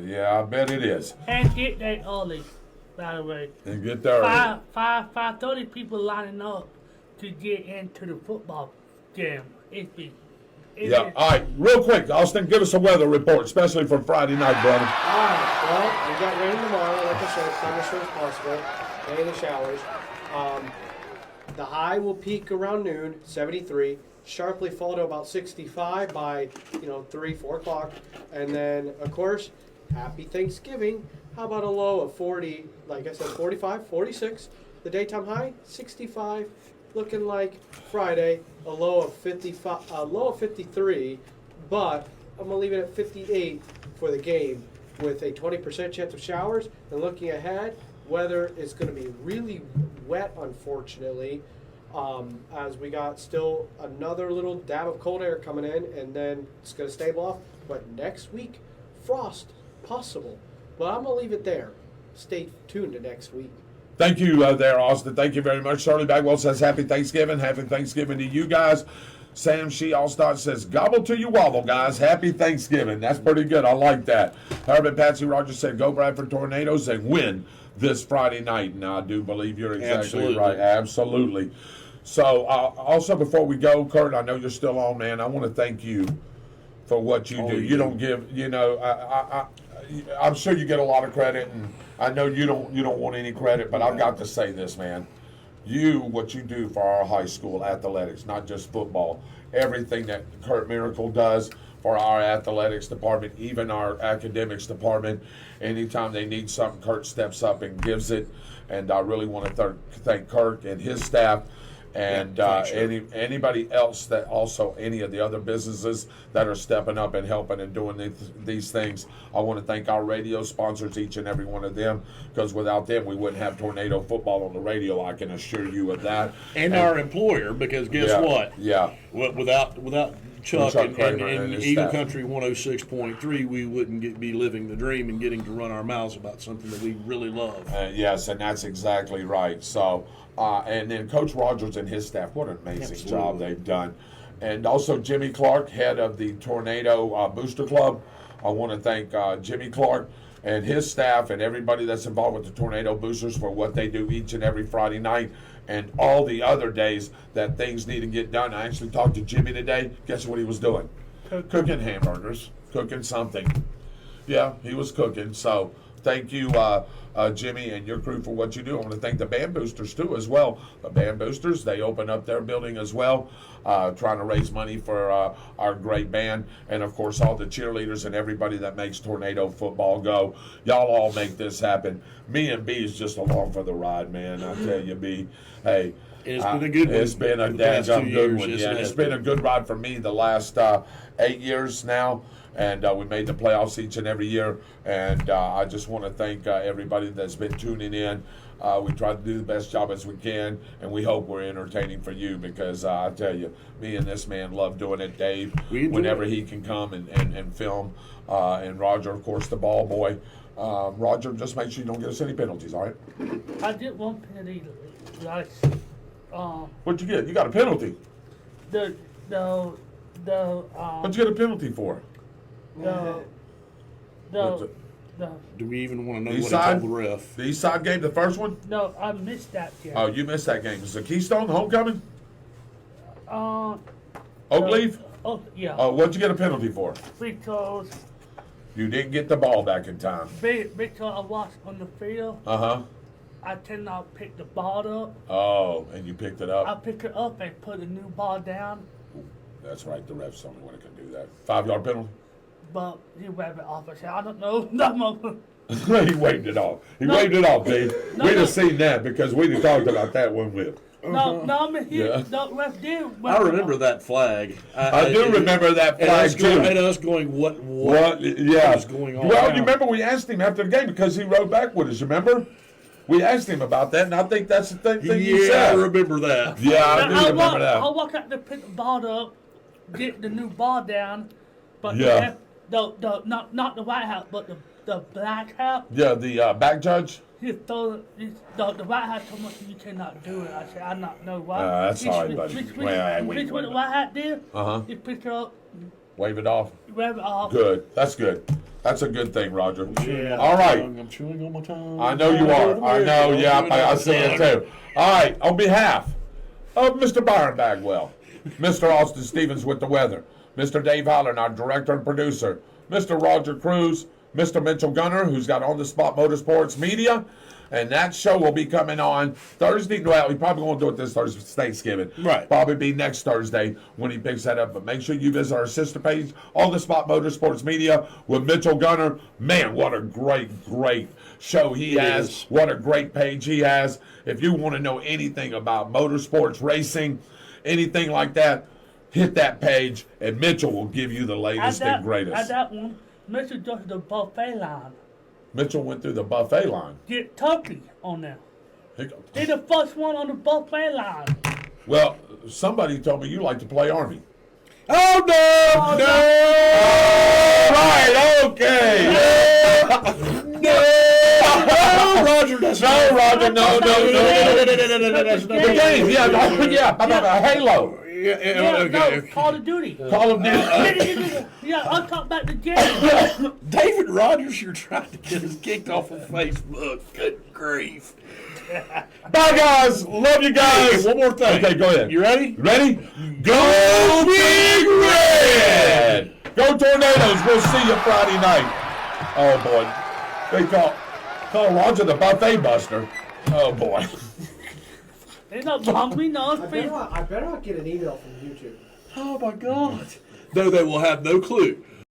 Yeah, I bet it is. And get there early, by the way. And get there early. 5:30 people lining up to get into the football game. Yeah, all right, real quick, Austin, give us a weather report, especially for Friday night, brother. All right, well, we got rain tomorrow, like I said, thunderstorms possible, rain and showers. The high will peak around noon, 73, sharply fall to about 65 by, 3, 4 o'clock. And then, of course, happy Thanksgiving. How about a low of 40, like I said, 45, 46. The daytime high, 65. Looking like Friday, a low of 55, a low of 53, but I'm gonna leave it at 58 for the game, with a 20% chance of showers. And looking ahead, weather is going to be really wet, unfortunately, as we got still another little dab of cold air coming in, and then it's going to stable off. But next week, frost possible. But I'm gonna leave it there. Stay tuned to next week. Thank you there, Austin. Thank you very much. Shirley Bagwell says happy Thanksgiving. Happy Thanksgiving to you guys. Sam Shee Allstott says, gobble till you wobble, guys. Happy Thanksgiving. That's pretty good. I like that. Herbert Patsy Rogers said, go Bradford Tornadoes and win this Friday night. And I do believe you're exactly right. Absolutely. So, also, before we go, Kurt, I know you're still on, man. I want to thank you for what you do. You don't give, I'm sure you get a lot of credit, and I know you don't want any credit, but I've got to say this, man. What you do for our high school athletics, not just football, everything that Kurt Miracle does for our athletics department, even our academics department, anytime they need something, Kurt steps up and gives it, and I really want to thank Kurt and his staff And Yeah, for sure. anybody else that also, any of the other businesses that are stepping up and helping and doing these things, I want to thank our radio sponsors, each and every one of them, because without them, we wouldn't have Tornado Football on the radio. I can assure you of that. And our employer, because guess Yeah, what? yeah. Without Chuck, Chuck and Kramer and his Eagle staff. Country 106.3, we wouldn't be living the dream and getting to run our mouths about something that we really love. Yes, and that's exactly right. So, and then Coach Rodgers and his staff, what an amazing job they've done. And also Jimmy Clark, head of the Tornado Booster Club. I want to thank Jimmy Clark and his staff and everybody that's involved with the Tornado Boosters for what they do each and every Friday night and all the other days that things need to get done. I actually talked to Jimmy today. Guess what he was doing? Cooking hamburgers, cooking something. Yeah, he was cooking. So thank you, Jimmy, and your crew for what you do. I want to thank the Band Boosters, too, as well. The Band Boosters, they open up their building as well, trying to raise money for our great band. And, of course, all the cheerleaders and everybody that makes Tornado Football go. Y'all all make this happen. Me and B is just along for the ride, man. I tell you, B, hey. It's been a good one. It's been a for the past damn 2 good years. one. Yes, Yeah, it it's has been a good ride for me the last 8 years now. And we made the playoffs each and every year. And I just want to thank everybody that's been tuning in. We try to do the best job as we can, and we hope we're entertaining for you because I tell you, me and this man love doing it, Dave, We enjoy whenever it. he can come and film. And Roger, of course, the ball boy. Roger, just make sure you don't get us any penalties, all right? I did one penalty, like, What'd you get? You got a penalty. the, What'd you get a penalty for? the, Do we even want to know East what side? he told the ref? The East Side game, the first one? no, I missed that game. Oh, you missed that game. Is it Keystone, homecoming? Uh, Oak Leaf? oh, yeah, Oh, what'd you get a penalty for? because, You didn't get the ball back in time. because I was on the field, Uh-huh. I tend not pick the ball up. Oh, and you picked it I up? pick it up and put a new ball down, That's right. The ref's the only one that can do that. 5-yard penalty? but he waved it off. I said, I don't know. No more. He waved it off. He No. waved it off, Dave. No, We'd no. have seen that because we'd have talked about that one with. No, I mean, Yeah. the ref did. I remember that flag. I do remember that And flag, us going, too. and us going, what Yeah. was going on? Well, now? you remember we asked him after the game because he rode back with us, remember? We asked him about that, and I think that's the thing he Yeah, said. I remember that. Yeah, I do remember that. I walk out to pick the ball up, get the new ball down, but Yeah. the not the white hat, but the black hat. Yeah, the back judge. He throw the white hat told me you cannot do it. I said I not know why. That's all right, buddy. Wait. What the white hat did? Uh-huh. He picked it up, Wave it off. rev it off. Good. That's good. That's a good thing, Roger. Yeah, All right. I'm chewing on my tongue. I know you are. I know. Yeah, I see it too. All right. On behalf of Mr. Byron Bagwell, Mr. Austin Stevens with the weather, Mr. Dave Holland, our director and producer, Mr. Roger Cruz, Mr. Mitchell Gunner, who's got On the Spot Motorsports Media, and that show will be coming on Thursday. Well, we probably won't do it this Thursday. It's Thanksgiving. Right. Probably be next Thursday when he picks that up. But make sure you visit our sister page, On the Spot Motorsports Media, with Mitchell Gunner. Man, what a great show he has. is. What a great page he has. If you want to know anything about motorsports, racing, anything like that, hit that page, and Mitchell will give you the latest and At greatest. that one, Mr. does the buffet line. Mitchell went through the buffet line. Get turkey on there. He- He's the first one on the buffet line. Well, somebody told me you like to play Army. Oh, no! No! All right, okay. No, Roger, that's No, Roger, no. The The game, yeah. How about Halo? Yeah, no, Call of Duty. Call of Duty. Yeah, I'll talk about the game. David Rodgers, you're trying to get us kicked off of Facebook. Good grief. Bye, guys. Love you guys. Hey, one more thing. Okay, go ahead. You ready? Ready? Go Big Red! Go Tornadoes. We'll see you Friday night. Oh, boy. They call Roger the buffet buster. Oh, boy. They're not hungry, no. I better not get an email from YouTube. Oh, my God. No, they will have no clue.